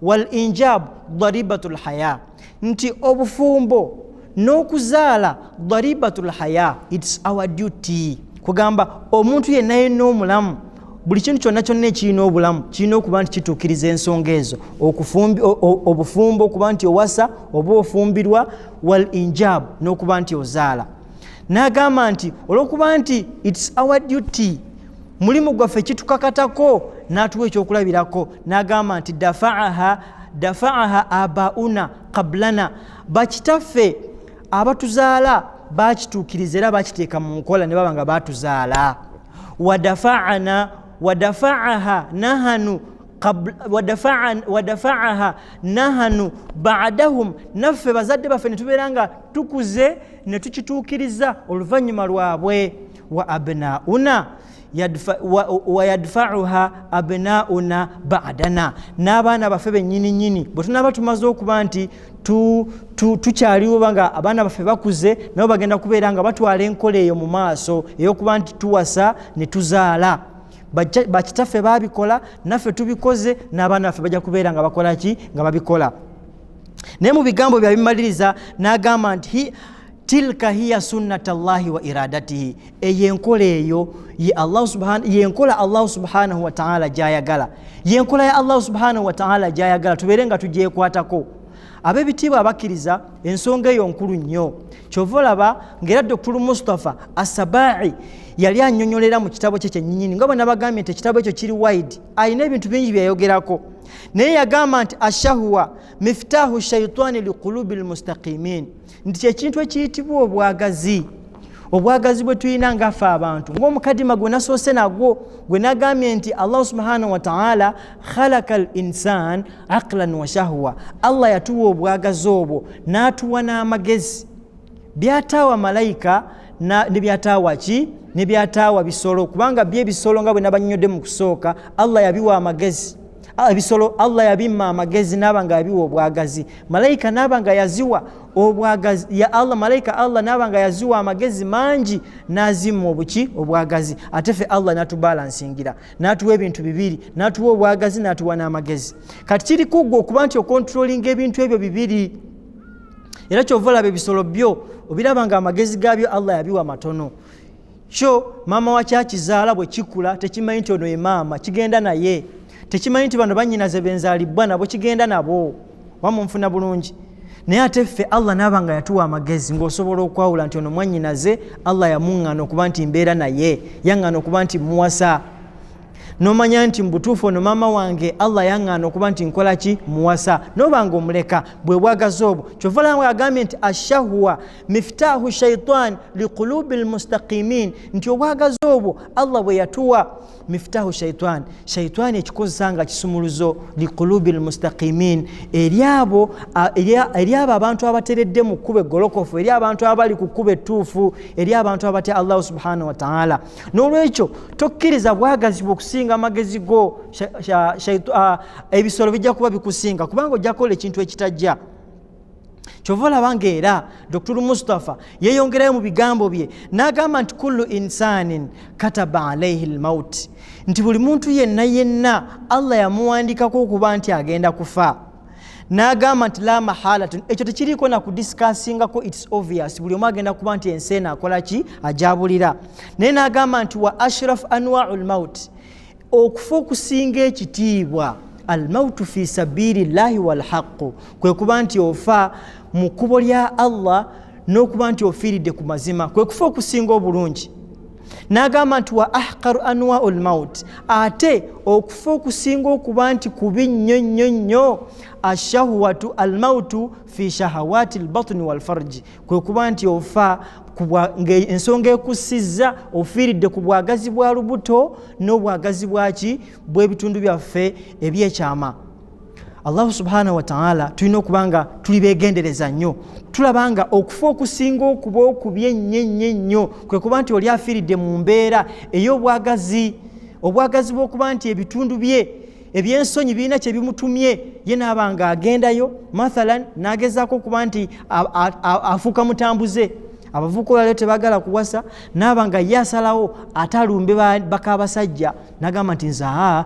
wal injab daribatul haya, nti obufumbo n'okuzaala daribatul haya, it's our duty. Kugamba omuntu yenna omulamu, buli kintu kyonna ekirina obulamu kirina okuba nti kituukiriza ensonga ezo, obufumbo okuba nti owasa oba ofumbirwa, wal injab n'okuba nti ozaala. N'agamba nti olw'okuba nti it's our duty, mulimu gwaffe kitukakatako n'atuwa ekyokulabirako, n'agamba nti dafa'aha abauna qablana bakitaffe abatuzaala bakitukiriza era bakiteeka mu nkola ne babanga batuzaala wadafa'aha nahanu wadafa'aha nahanu ba'dahum naffe bazadde baffe ne tubeeranga tukuze ne tukituukiriza oluvannyuma lwabwe wa abnauna yadfa'uha abnauna ba'dana n'abaana baffe bennyini nnyini bwe tunaaba tumaze okuba nti tukyaliwo banga abaana baffe bakuze nabo bagenda kubeera nga batwala enkola eyo mu maaso ey'okuba nti tuwasa ne tuzaala bakitaffe babikola naffe tubikoze n'abaana baffe bajja kubeera nga bakola ki nga babikola naye mu bigambo bya bimaliriza n'agamba nti tilka hiya sunnatallahi wa iradatihi eyenkola eyo yenkola Allah subhanahu wa ta'ala gyayagala yenkola ya Allah subhanahu wa ta'ala gyayagala tubeere nga tugyekwatako ab'ebitiibwa abakkiriza ensonga eyo nkulu nnyo kyova olaba ng'era Dr. Mustafa As-Sabai yali annyonnyolera mu kitabo kye kyennyini nga bwe nabagambye nti ekitabo ekyo kiri wide alina ebintu bingi byayogerako naye yagamba nti ashahwa miftahu shaitani liqulubi lmustaqimin nti kyekintu ekiyitibwa obwagazi bwe tulina ngaffe abantu ng'omukadima gwe nasoose nagwo gwe nagambye nti Allah subhanahu wa ta'ala khalaqa al-insan aqlan wa shahwa Allah yatuwa obwagazi obwo n'atuwa n'amagezi byataawa malayika ne byataawa ki ne byataawa bisolo kubanga by'ebisolo nga bwe nabanyonyodde mu kusooka Allah yabiwa amagezi ebisolo Allah yabimma amagezi n'abanga yabiwa obwagazi malayika n'abanga yaziwa obwagazi ya Allah malayika Allah n'abanga yaziwa amagezi mangi n'azimma obwagazi ate ffe Allah natubalansingira n'atuwa ebintu bibiri n'atuwa obwagazi n'atuwa n'amagezi kati kiri kugwo okuba nti okontrolinga ebintu ebyo bibiri era kyova olaba ebisolo byo obiraba nga amagezi gaabyo Allah yabiwa matono kyo maama wakyakizaala bwe kikula tekimanyi nti ono ye maama kigenda naye tekimanyi nti bano bannyinaze benzaalibwa nabo kigenda nabo wamunfuna bulungi naye ate ffe Allah n'abanga yatuwa amagezi ng'osobola okwawula nti ono mwannyinaze Allah yamuŋŋaana okuba nti mbeera naye yaŋŋaana okuba nti muwasa nomanya nti mbutuufu ono maama wange Allah yaŋŋaana okuba nti nkola ki muwasa nobanga omuleka bwe bwagazi obwo kyova olaba agambye nti ashahwa miftahu shaitan liqulubi lmustaqimin nti obwagazi obwo Allah bwe yatuwa miftahu shaitani ekikozesa nga kisumuluzo liqulubi lmustaqimin eri abo abantu abateredde mu kkuba eggolokofu eri abantu abali ku kkuba ettuufu eri abantu abatya Allah subhanahu wa ta'ala n'olwekyo tokkiriza bwagazi bwokusinga amagezi go ebisolo bijja kuba bikusinga kubanga ojja kukola ekintu ekitajja kyova olaba ng'era Dr. Mustafa yeeyongerayo mu bigambo bye n'agamba nti kullu insanin kataba alayhi almaut nti buli muntu yenna Allah yamuwandikako okuba nti agenda kufa n'agamba nti la mahalatun ekyo tekiriiko na kudiscussingako its obvious buli omu agenda kuba nti ensi eno akola ki ajabulira naye n'agamba nti wa ashraf anwa'u lmaut okufa okusinga ekitiibwa almautu fi sabili llahi walhaqu kwe kuba nti ofa mu kkubo lya Allah n'okuba nti ofiiridde ku mazima kwe kufa okusinga obulungi n'agamba nti wa ahqaru anwa'u lmaut ate okufa okusinga okuba nti kubi nnyo ashahwatu almautu fi shahawati albatni walfarji kwe kuba nti ofa ensonga ekussizza ofiiridde ku bwagazi bwa lubuto n'obwagazi bwaki bw'ebitundu byaffe ebyekyama Allah subhanahu wa ta'ala tulina okubanga tuli beegendereza nnyo tulabanga okufa okusinga okuba okubye nnyo kwe kuba nti oli afiiridde mu mbeera ey'obwagazi bw'okuba nti ebitundu bye ebyensonyi birina kye bimutumye ye n'abanga agendayo mathalan n'agezaako okuba nti afuuka mutambuze abavubuka olwaleero tebagala kuwasa n'abanga yasalawo atalumbe bakabasajja n'agamba nti nze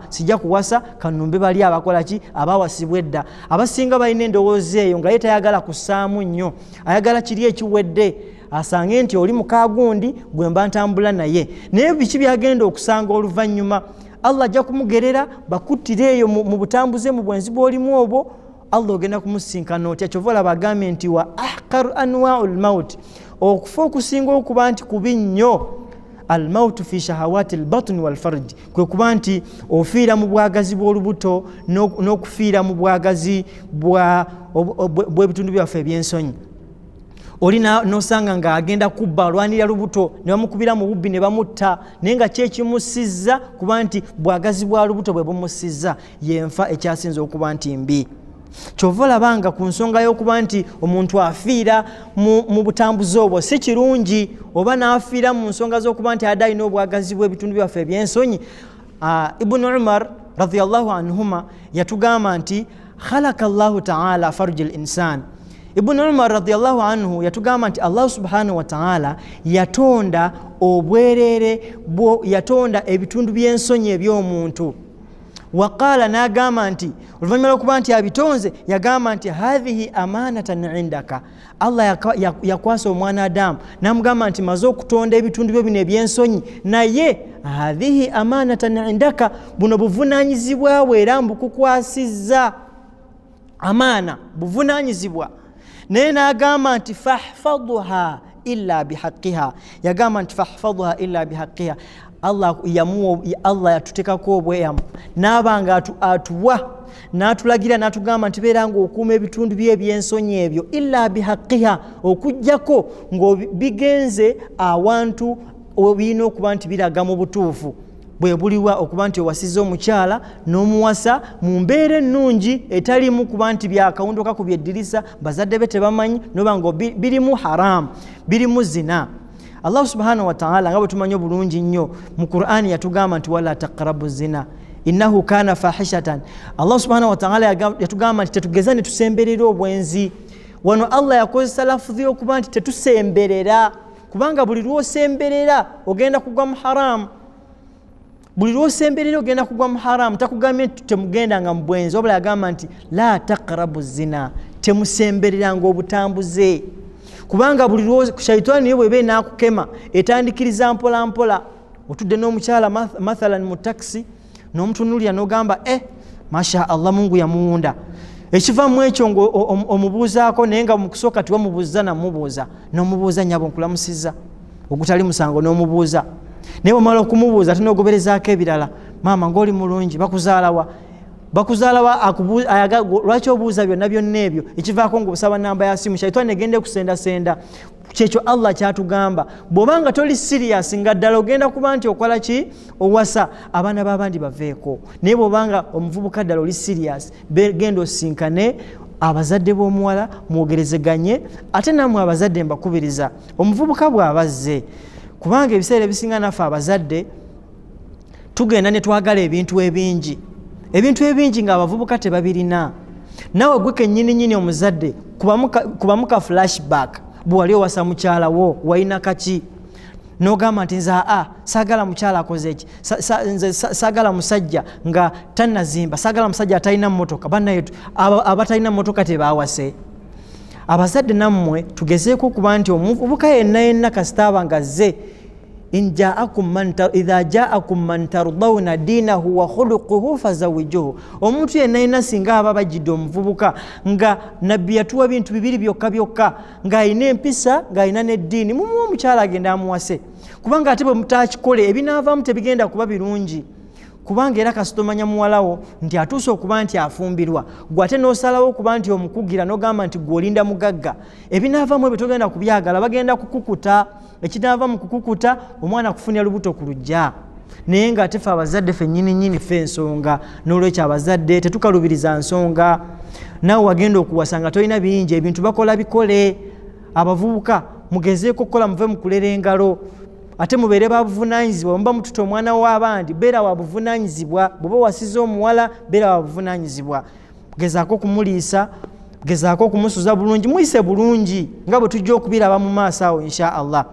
sijja kuwasa kanumbe bali abakola ki abawasibwa edda abasinga balina endowooza eyo nga ye tayagala kussaamu nnyo ayagala kiri ekiwedde asange nti oli mukaagundi gwe mba ntambula naye naye biki byagenda okusanga oluvannyuma Allah ajja kumugerera bakuttire eyo mu butambuze mu bwenzi bw'olimu obwo Allah ogenda kumusinkana otya kyova olaba agambye nti wa ahqaru anwa'u lmaut okufa okusinga okuba nti kubi nnyo almautu fi shahawati albatn walfarj, kwe kuba nti ofiira mu bwagazi bw'olubuto n'okufiira mu bwagazi bw'ebitundu byaffe eby'ensonyi. Oli nosanga nga agenda kubba alwanira lubuto ne bamukubira mu bubbi ne bamutta, naye nga kyekimusizza kuba nti bwagazi bwa lubuto bwe bumusizza, yenfa ekyasinza okuba nti mbi. Kyova olabanga ku nsonga y'okuba nti omuntu afiira mu butambuzi obwo si kirungi, oba n'afiira mu nsonga z'okuba nti adde alina obwagazi bw'ebitundu byaffe eby'ensonyi. Ibn Umar radiyallahu anhuma yatugamba nti khalaqa Allahu ta'ala farj al-insan. Ibn Umar radiyallahu anhu yatugamba nti Allah subhanahu wa ta'ala yatonda obwerere, yatonda ebitundu by'ensonyi eby'omuntu. Waqala n'agamba nti oluvannyuma lw'okuba nti abitonze yagamba nti hadhihi amanatan indaka, Allah yakwasa omwana Adamu n'amugamba nti maze okutonda ebitundu byo bino eby'ensonyi, naye hadhihi amanatan indaka, buno buvunaanyizibwa bwe era mbukukwasizza. Amaana buvunaanyizibwa. Naye n'agamba nti fahfadhuha illa bihaqqiha, yagamba nti fahfadhuha illa bihaqqiha. Allah yatutekako obweyamu n'abanga atuwa n'atulagira n'atugamba nti beera ng'okuuma ebitundu by'ebyensonyi ebyo illa bihaqqiha, okujjako ng'obigenze awantu obirina okuba nti biraga mu butuufu. Bwe buliwa okuba nti owasizza omukyala n'omuwasa mu mbeera ennungi etalimu kuba nti byakawundo kakubye eddirisa bazadde be tebamanyi, noba nga birimu haramu, birimu zina. Allah subhanahu wa ta'ala nga bwe tumanyi bulungi nnyo mu Qur'ani yatugamba nti wala taqrabu zina innahu kana fahishatan. Allah subhanahu wa ta'ala yatugamba nti tetugeza ne tusemberera obwenzi. Wano Allah yakozesa lafudhi okuba nti tetusemberera, kubanga buli lw'osemberera ogenda kugwa mu haramu. Buli lw'osemberera ogenda kugwa mu haramu. Takugambye nti temugendanga mu bwenzi, wabula yagamba nti la taqrabu zina, temusembereranga obutambuze. Kubanga buli lwozi shaitani niyo bwebe nakukema etandikiriza mpola mpola. Otudde n'omukyala mathalan mu taxi n'omutunulya n'ogamba masha Allah Mungu yamuwunda. Ekiva mu ekyo ngo omubuuzaako naye nga mu kusooka tiwamubuuza namubuuza, n'omubuuza nyabo nkulamusizza ogutali musango n'omubuuza. Naye bw'omala okumubuuza ate n'ogoberezaako ebirala, maama ng'oli mulungi, bakuzaalawa lwaki obuuza byonna byonna ebyo, ekivaako ng'obusaba namba ya simu, shaitani egende kusendasenda. Kyekyo Allah kyatugamba, bw'obanga toli serious nga ddala ogenda kuba nti okola ki, owasa abaana b'abandi baveeko. Naye bw'obanga omuvubuka ddala oli serious, genda osinkane abazadde b'omuwala mwogerezeganye, ate nammwe abazadde mbakubiriza omuvubuka bw'abazze, kubanga ebiseera ebisinga naffe abazadde tugenda ne twagala ebintu ebingi nga abavubuka tebabirina. Nawe gwe kennyini omuzadde kubamuka flashback bwali owasa mukyala wo walina kaki, n'ogamba nti nze saagala mukyala akoze eki, saagala musajja nga tannazimba, saagala musajja atalina mmotoka. Bannayetu abatalina mmotoka tebaawase. Abazadde nammwe tugezeeko okuba nti omuvubuka yenna kasitaaba nga azze idha ja'akum man tardawna dinahu wa khuluquhu fazawijuhu. Omuntu yenna singa aba bajjidde omuvubuka nga nabbi yatuwa bintu bibiri byokka ng'alina empisa ng'alina n'eddiini, mumuwa omukyala agenda amuwase, kubanga ate bwe mutakikole ebinaavaamu tebigenda kuba birungi. Kubanga era kasita omanya muwalawo nti atuuse okuba nti afumbirwa, gwe ate n'osalawo okuba nti omukugira n'ogamba nti gw'olinda mugagga, ebinaavaamu ebyo togenda kubyagala, bagenda kukukuta. Ekinaava mu kukukuta omwana kufunira lubuto ku lujja. Naye nga ate ffe abazadde ffennyini ffe ensonga, n'olwekyo abazadde tetukalubiriza nsonga. Naawe wagenda okuwasa nga tolina bingi, ebintu bakola bikole. Abavubuka mugezeeko okukola muve mu kulera engalo, ate mubeere babuvunaanyizibwa. Muba mututa omwana w'abandi, beera wa buvunaanyizibwa. Bw'oba wasiza omuwala, beera wa buvunaanyizibwa. Gezaako okumuliisa, gezaako okumusuza bulungi, muyise bulungi nga bwe tujja okubiraba mu maaso awo insha Allah.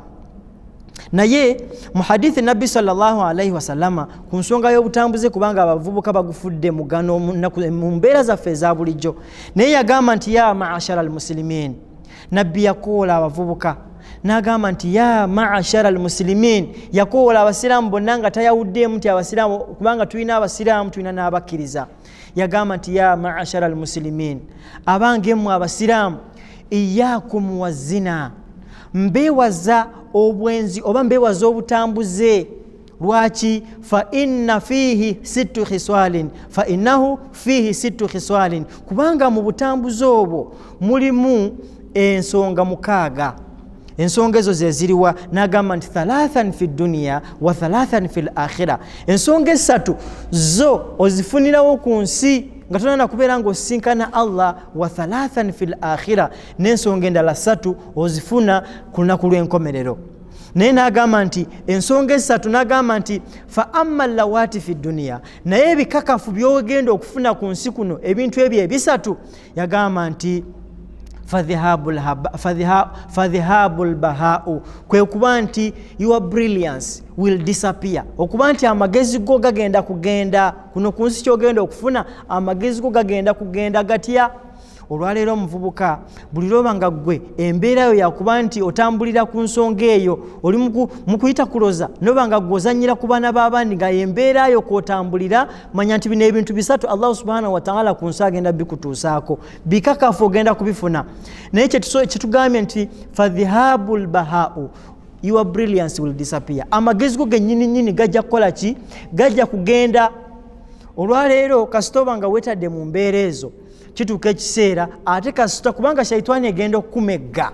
Naye mu hadithi Nabbi sallallahu alaihi wasallama ku nsonga y'obutambuze, kubanga abavubuka bagufudde mugano mu mbeera zaffe eza bulijjo, naye yagamba nti ya ma'ashara al-muslimin. Nabbi yakoola abavubuka n'agamba nti ya ma'ashara al-muslimin, yakoola abasiraamu bonna nga tayawuddeemu nti abasiraamu, kubanga tulina abasiraamu tulina n'abakkiriza. Yagamba nti ya ma'ashara al-muslimin, abange mmwe abasiraamu, iyyakum wazina, mbeewaza obwenzi oba mbeewaza obutambuze. Lwaki? Fa innahu fihi sittu khiswalin, kubanga mu butambuze obwo mulimu ensonga 6. ensonga ezo zeziriwa? N'agamba nti thalathan fi dunya wa thalathan fil akhirah. ensonga 3 zo ozifunirawo ku nsi nga tonana kubeera ng'osinkana Allah, wa thalathan fil akhirah, n'ensonga endala 3 ozifuna ku lunaku lw'enkomerero. Naye n'agamba nti ensonga 3, n'agamba nti fa amma lawati fi dunya, naye ebikakafu by'ogenda okufuna ku nsi kuno ebintu ebyo ebisatu, yagamba nti fadhihabul bahau, kwe kuba nti your brilliance will disappear, okuba nti amagezi go gagenda kugenda kuno ku nsi kyogenda okufuna, amagezi go gagenda kugenda gatya. Olwaleero omuvubuka buli lwoba nga ggwe embeera yo yakuba nti otambulira ku nsonga eyo, oli mu kuyita kuloza noba nga gw'ozannyira ku baana b'abandi nga embeera yo kw'otambulira, manya nti bino ebintu bisatu Allah subhanahu wa ta'ala ku nsi agenda bikutuusaako, bikakafu ogenda kubifuna. Naye kyetugambye nti fadhihabul bahau, your brilliance will disappear, amagezi go gennyini gajja kukola ki? Gajja kugenda. Olwaleero kasitoba nga wetadde mu mbeera ezo, kituuka ekiseera ate kasita, kubanga shaitani egenda okukumegga,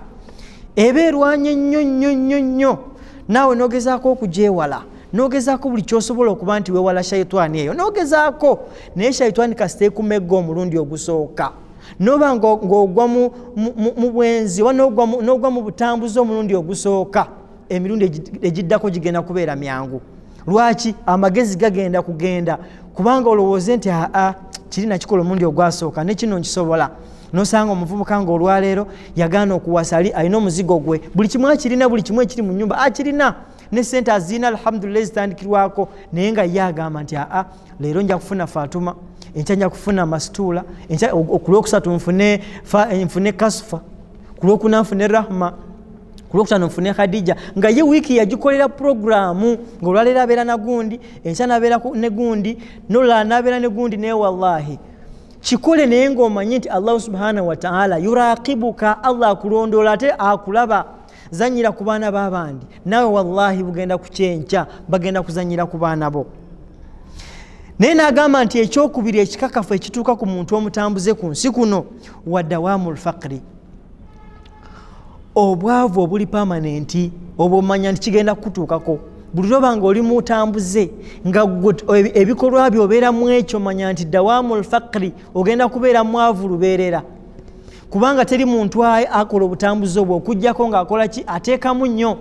eba erwanye nnyo, naawe n'ogezaako okugyewala, n'ogezaako buli kyosobola okuba nti weewala shaitani eyo, n'ogezaako, naye shaitani kasita ekumegga omulundi ogusooka, n'oba ng'ogwa mu bwenzi oba n'ogwa mu butambuzi omulundi ogusooka, emirundi egiddako gigenda kubeera myangu. Lwaki? Amagezi gagenda kugenda, kubanga olowooze nti kiri nakikola omundi ogwasooka ne kino nkisobola. Nosanga omuvubuka nga olwaleero yagaana okuwasa, alina omuzigo gwe, buli kimu akirina, buli kimu ekiri mu nnyumba akirina, ne sente azina alhamdulillah zitandikirwako, naye nga ye agamba nti leero nja kufuna Fatuma, enkya nja kufuna Masituula, ku lwokusatu nfune Kasufa, ku lwokuna nfune Rahma, ku lwokutaano nfune Khadija, nga ye wiiki yagikolera programu, ng'olwaleero abeera na gundi, enkya n'abeera ne gundi, n'olulala n'abeera ne gundi. Naye wallahi kikole naye ng'omanyi nti Allah subhanahu wa ta'ala yuraqibuka, Allah akulondoola ate akulaba. Zanyira ku baana b'abandi, nawe wallahi bugenda kukyenkya bagenda kuzanyira ku baana bo. Naye n'agamba nti ekyokubiri ekikakafu ekituuka ku muntu omutambuze ku nsi kuno, wa dawamul faqri, obwavu obuli permanenti, obwomanya nti kigenda kutuukako. Buli lwoba nga oli mutambuze nga ebikolwa byo obeera mu ekyo, manya nti dawamul faqri, ogenda kubeera mwavu lubeerera, kubanga teri muntu akola obutambuze obwo okujjako ng'akola ki? Ateekamu nnyo.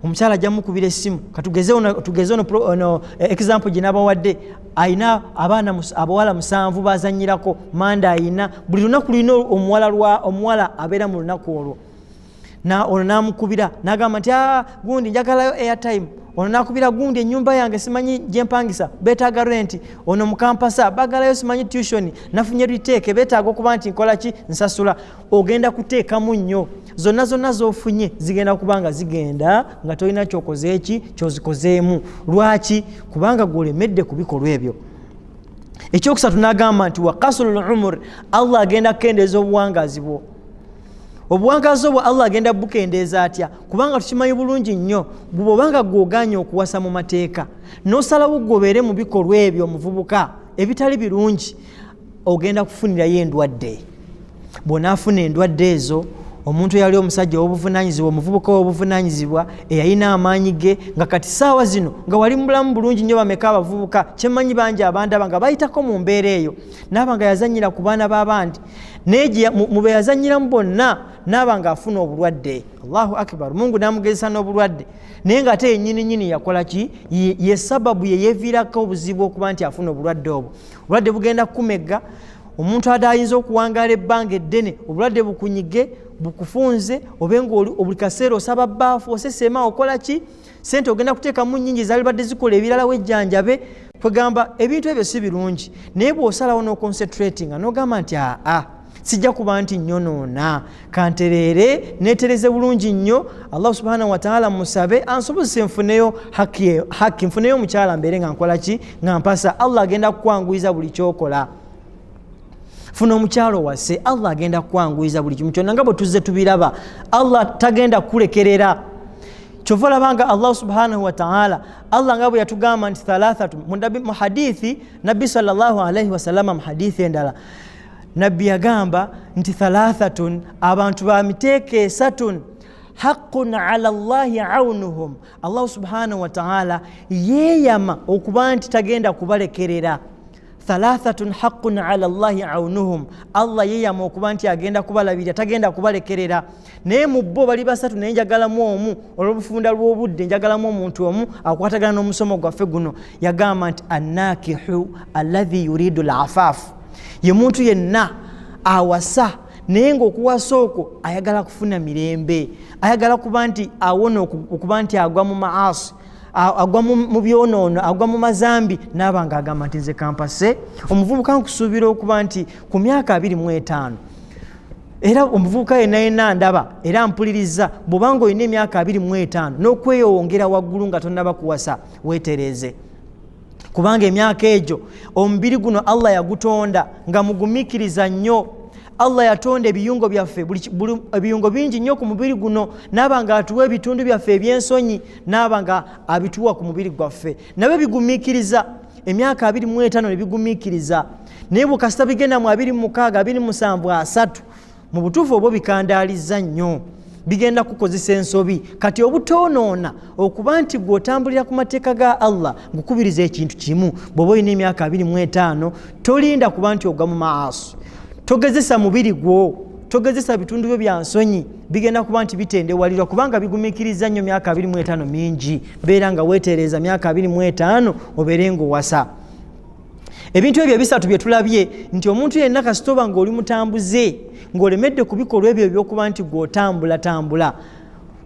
Omukyala ajja mukubira essimu, katugeze ono example gye nabawadde, ayina abaana abawala 7 bazannyirako, manda ayina, buli lunaku lulina omuwala abeera mu lunaku olwo. Ono n'amukubira n'agamba nti gundi njagalayo airtime, ono n'akubira gundi ennyumba yange simanyi gye mpangisa, beetaaga rent, ono mukampasa bagalayo simanyi tuition, nafunye retake, beetaaga okuba nti nkola ki? Nsasula. Ogenda kuteekamu nnyo, zonna z'ofunye zigenda kuba nga zigenda nga tolina kyokoze eki kyozikozeemu. Lwaki? Kubanga gw'olemedde ku bikolwa ebyo. Ekyokusatu n'agamba nti wa qasrul umur, Allah agenda kukendeeza obuwangazi bwo. Obuwangazi obwo Allah agenda bukendeeza atya? Kubanga tukimanyi bulungi nnyo, bw'obanga gw'oganye okuwasa mu mateeka n'osalawo gwobeere mu bikolwa ebyo, omuvubuka ebitali birungi, ogenda kufunirayo endwadde. Bw'onaafuna endwadde ezo, omuntu eyali omusajja ow'obuvunaanyizibwa, omuvubuka ow'obuvunaanyizibwa eyalina amaanyi ge, nga kati saawa zino nga wali mubulamu bulungi nnyo, bameka abavubuka kyemmanyi bangi abandaba nga bayitako mu mbeera eyo, naaba nga yazannyira ku baana b'abandi, naye mu be yazannyiramu bonna naaba ng'afuna obulwadde. Allahu akbar, Mungu n'amugezesa n'obulwadde, naye ng'ate yennyini yakola ki? Ye sababu ye yeeviirako obuzibu okuba nti afuna obulwadde obwo. Obulwadde bugenda kukumegga, omuntu adayinza okuwangaala ebbanga eddene, obulwadde bukunyige, bukufunze, obenga buli kaseera osaba bbaafu, osesema, okola ki? Sente ogenda kuteekamu nnyingi zalibadde zikola ebirala wejjanjabe, kwegamba ebintu ebyo si birungi. Naye bw'osalawo n'oconcentratinga n'ogamba nti sijja kuba nti nyonoona, kantereere neetereze bulungi nnyo, Allah subhanahu wa ta'ala musabe ansobozese nfuneyo haki, nfuneyo omukyala mbeere nga nkola ki? Nga mpasa. Allah agenda kukwanguyiza buli kyokola. Funa omukyalo wase, Allah agenda kukwanguyiza buli kimu kyonna nga bwe tuzze tubiraba. Allah tagenda kulekerera. Chovola banga Allah subhanahu wa ta'ala Allah ngabo yatugamba nti thalathatu mu hadithi Nabi sallallahu alayhi wasallam mu hadithi endala Nabi yagamba nti thalathatun abantu ba miteke esatun haqqun ala Allahi aunuhum Allah subhanahu wa ta'ala yeyama okuba nti tagenda kubalekerera. Thalathatun haqqun ala Allahi aunuhum Allah yeyama okuba nti agenda kubalabira tagenda kubalekerera. Naye mu bo bali basatu naye njagalamu omu olw'obufunda lw'obudde njagalamu omuntu omu akwatagana n'omusomo gwaffe guno yagamba nti annakihu alladhi yuridu al-afaf ye muntu yenna awasa naye ng'okuwasa okwo ayagala kufuna mirembe ayagala kuba nti awona okuba nti agwa mu maasi agwa mu byonoono agwa mu mazambi n'abanga agamba nti nze kampase omuvubuka nkusuubira okuba nti ku myaka 25 era omuvubuka yenna ndaba era mpuliriza bw'obanga olina emyaka 25 n'okweyongera waggulu nga tonnaba kuwasa weetereze kubanga emyaka egyo omubiri guno Allah yagutonda nga mugumikiriza nnyo. Allah yatonda ebiyungo byaffe ebiyungo bingi nnyo ku mubiri guno n'abanga atuwa ebitundu byaffe ebyensonyi n'abanga abituwa ku mubiri gwaffe nabyo bigumikiriza emyaka 25 ne bigumikiriza naye bukasita bigenda mu 26 27 3 mu butuufu obwo bikandaaliza nnyo bigenda kukozesa ensobi kati obutonoona okuba nti gw'otambulira ku mateeka ga Allah ngukubiriza ekintu kimu bw'oba olina emyaka 25 tolinda kuba nti ogwa mu maasi togezesa mubiri gwo togezesa bitundu byo bya nsonyi bigenda kuba nti bitendewalirwa kubanga bigumikiriza nnyo myaka 25 mingi beera nga weetereza myaka 25 obeere ng'owasa. Ebintu ebyo bisatu bye tulabye nti omuntu yenna kasitoba ng'oli mutambuze ng'olemedde ku bikolwa ebyo ebyokuba nti gw'otambula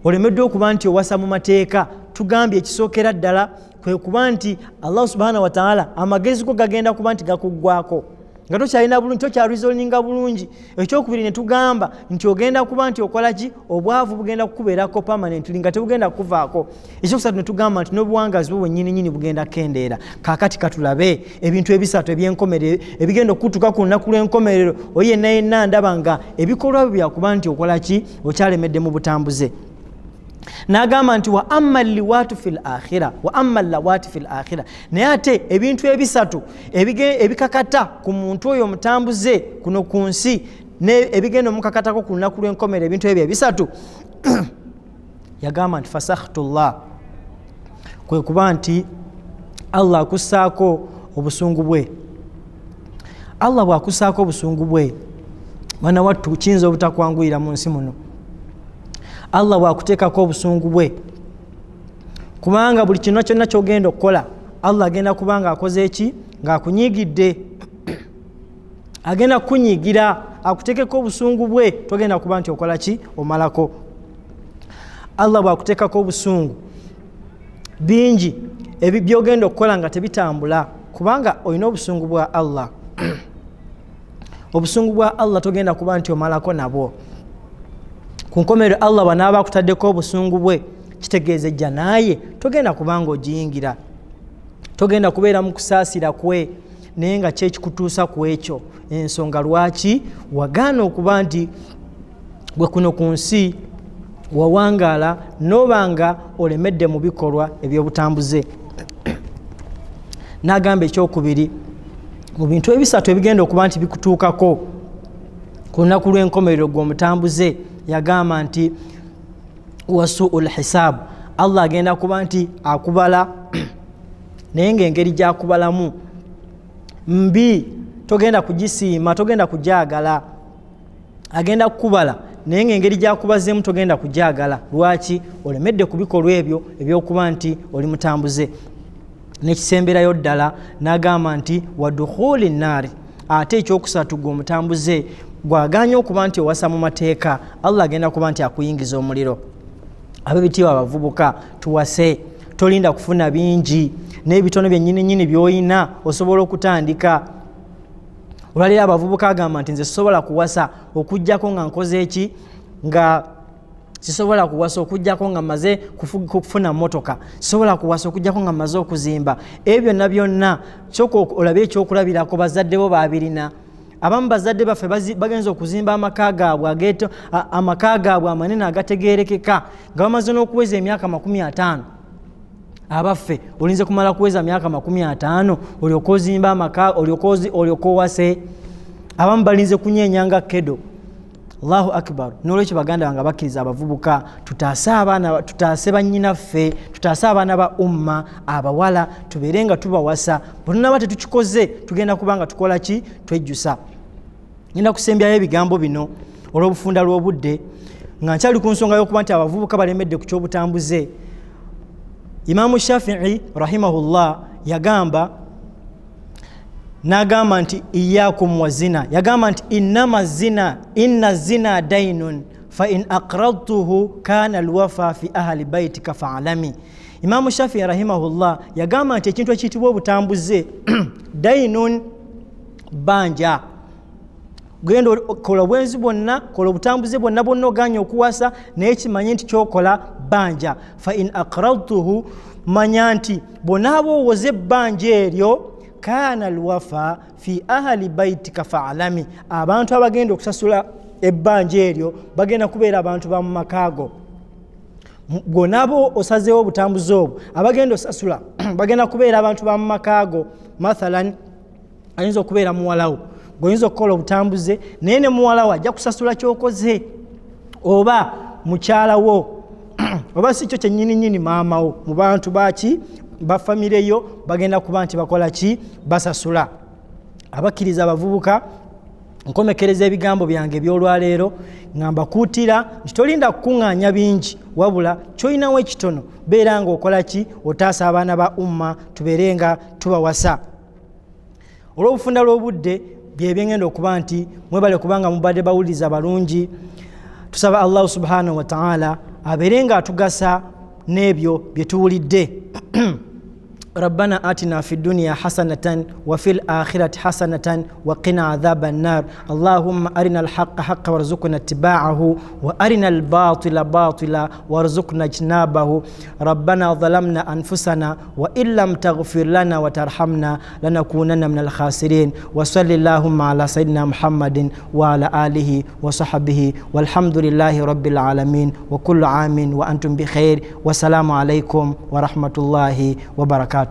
olemedde okuba nti owasa mu mateeka tugambye ekisookera ddala kwe kuba nti Allah subhanahu wa ta'ala amagezi go gagenda kuba nti gakuggwako nga tokyalina bulungi tokyarizoninga bulungi. Ekyokubiri ne tugamba nti ogenda kuba nti okola ki obwavu bugenda kukubeerako permanently nga tebugenda kuvaako. Ekyokusatu ne tugamba nti n'obuwangazi bwo bwennyini bugenda kendeera. Kaakati katulabe ebintu ebisatu eby'enkomerero ebigenda okutuuka ku lunaku lw'enkomerero oyo yenna ndaba nga ebikolwa byo byakuba nti okola ki okyalemedde mu butambuze. N'agamba nti wa amma liwatu fil akhira wa amma lawati fil akhira naye ate ebintu ebisatu ebikakata ku muntu oyo mutambuze kuno ku nsi ebigenda omukakatako ku lunaku lw'enkomero ebintu ebyo ebisatu yagamba nti fasakhitullah kwe kuba nti Allah akussaako obusungu bwe. Allah bw'akussaako obusungu bwe mwana wattu kiyinza obutakwanguyira mu nsi muno. Allah bw'akuteekako obusungu bwe kubanga buli kintu kyonna ky'ogenda okukola Allah agenda kubanga akoze eki ng'akunyiigidde agenda kukunyiigira akuteekeko obusungu bwe togenda kuba nti okola ki omalako. Allah bw'akuteekako obusungu bingi by'ogenda okukola nga tebitambula kubanga olina obusungu bwa Allah obusungu bwa Allah togenda kuba nti omalako nabwo. Ku nkomerero Allah bw'anaaba akutaddeko obusungu bwe kitegeeza ejja naye togenda kubanga ogiyingira togenda kubeera mu kusaasira kwe naye nga kyekikutuusa ku ekyo ensonga lwaki wagaana okuba nti gwe kuno ku nsi wawangaala n'obanga olemedde mu bikolwa eby'obutambuze. N'agamba ekyokubiri mu bintu ebisatu ebigenda okuba nti bikutuukako ku lunaku lw'enkomerero gw'omutambuze yagamba nti wasuul hisab Allah agenda kuba nti akubala naye ng'engeri gy'akubalamu mbi togenda kugisiima togenda kugyagala agenda kukubala naye ng'engeri gy'akubazeemu togenda kugyagala lwaki olemedde ku bikolwa ebyo ebyokuba nti oli mutambuze. N'ekisemberayo ddala n'agamba nti wadukhuli nnaari ate ekyokusatu gw'omutambuze gwaganya okuba nti owasa mu mateeka Allah agenda kuba nti akuyingiza omuliro. Ab'ebitiibwa abavubuka tuwase tolinda kufuna bingi n'ebitono byennyini by'olina osobola okutandika. Olwaliro abavubuka agamba nti nze sisobola kuwasa okuggyako nga nkoze eki nga sisobola kuwasa okuggyako nga maze kufuna motoka sisobola kuwasa okuggyako nga maze okuzimba. Ebyo byonna byonna olabye ekyokulabirako bazadde bo babirina abamu bazadde baffe bagenza okuzimba amaka gaabwe amanene agategerekeka nga bamaze n'okuweza emyaka 50. Abaffe olinze kumala kuweza myaka 50 olyoka ozimba amaka olyoka owase. Abamu balinze kunyenyanga kedo. Allahu akbar. N'olwekyo baganda bange bakkiriza abavubuka tutaase bannyinaffe, tutaase abaana ba umma abawala tubeerenga tubawasa. Bonna tetukikoze tugenda kubanga tukola ki? Twejjusa. Ngenda kusembyayo ebigambo bino olw'obufunda lw'obudde nga nkyali ku nsonga y'okuba nti abavubuka balemedde ku kyobutambuze. Imamu Shafi'i rahimahullah n'agamba nti iyyakum wa zina, yagamba nti inna zina dainun fa in aqradtuhu kana alwafa fi ahli baitika fa'alami. Imamu Shafi'i rahimahullah yagamba nti ekintu ekiyitibwa obutambuze dainun banja. Genda kola bwenzi bwonna, kola obutambuze bwonna oganya okuwasa naye kimanye nti kyokola banja. Fa in aqradtuhu, manya nti bw'onaaba owoze ebbanja eryo kana alwafa fi ahli baitika fa'alami, abantu abagenda okusasula ebbanja eryo bagenda kubeera abantu ba mu makaago. Bw'onaaba osazeewo obutambuze obwo abagenda osasula bagenda kubeera abantu ba mu makaago. Mathalan ayinza okubeera muwalawo, goyinza okukola obutambuze naye ne muwalawo ajja kusasula kyokoze, oba mukyalawo oba si kyo kyennyini maamawo, mu bantu baki ba famire yo bagenda kuba nti bakola ki? Basasula. Abakkiriza abavubuka nkomekereza ebigambo byange ebyolwaleero nga mbakuutira nti tolinda kukuŋŋaanya bingi, wabula kyolinawo ekitono beera nga okola ki? Otaasa abaana ba umma tubeere nga tubawasa. Olw'obufunda lw'obudde byebengenda okuba nti mwebale kubanga mubadde bawuliriza balungi. Tusaba Allah subhanahu wa ta'ala abeere nga atugasa n'ebyo bye tuwulidde. ربنا آتنا في الدنيا حسنة وفي الآخرة حسنة وقنا عذاب النار. اللهم أرنا الحق حقا وارزقنا اتباعه وأرنا الباطل باطلا وارزقنا اجتنابه. ربنا ظلمنا أنفسنا وإن لم تغفر لنا وترحمنا لنكونن من الخاسرين. وصل اللهم على سيدنا محمد وعلى آله وصحبه والحمد لله رب العالمين وكل عام وأنتم بخير والسلام عليكم ورحمة الله وبركاته.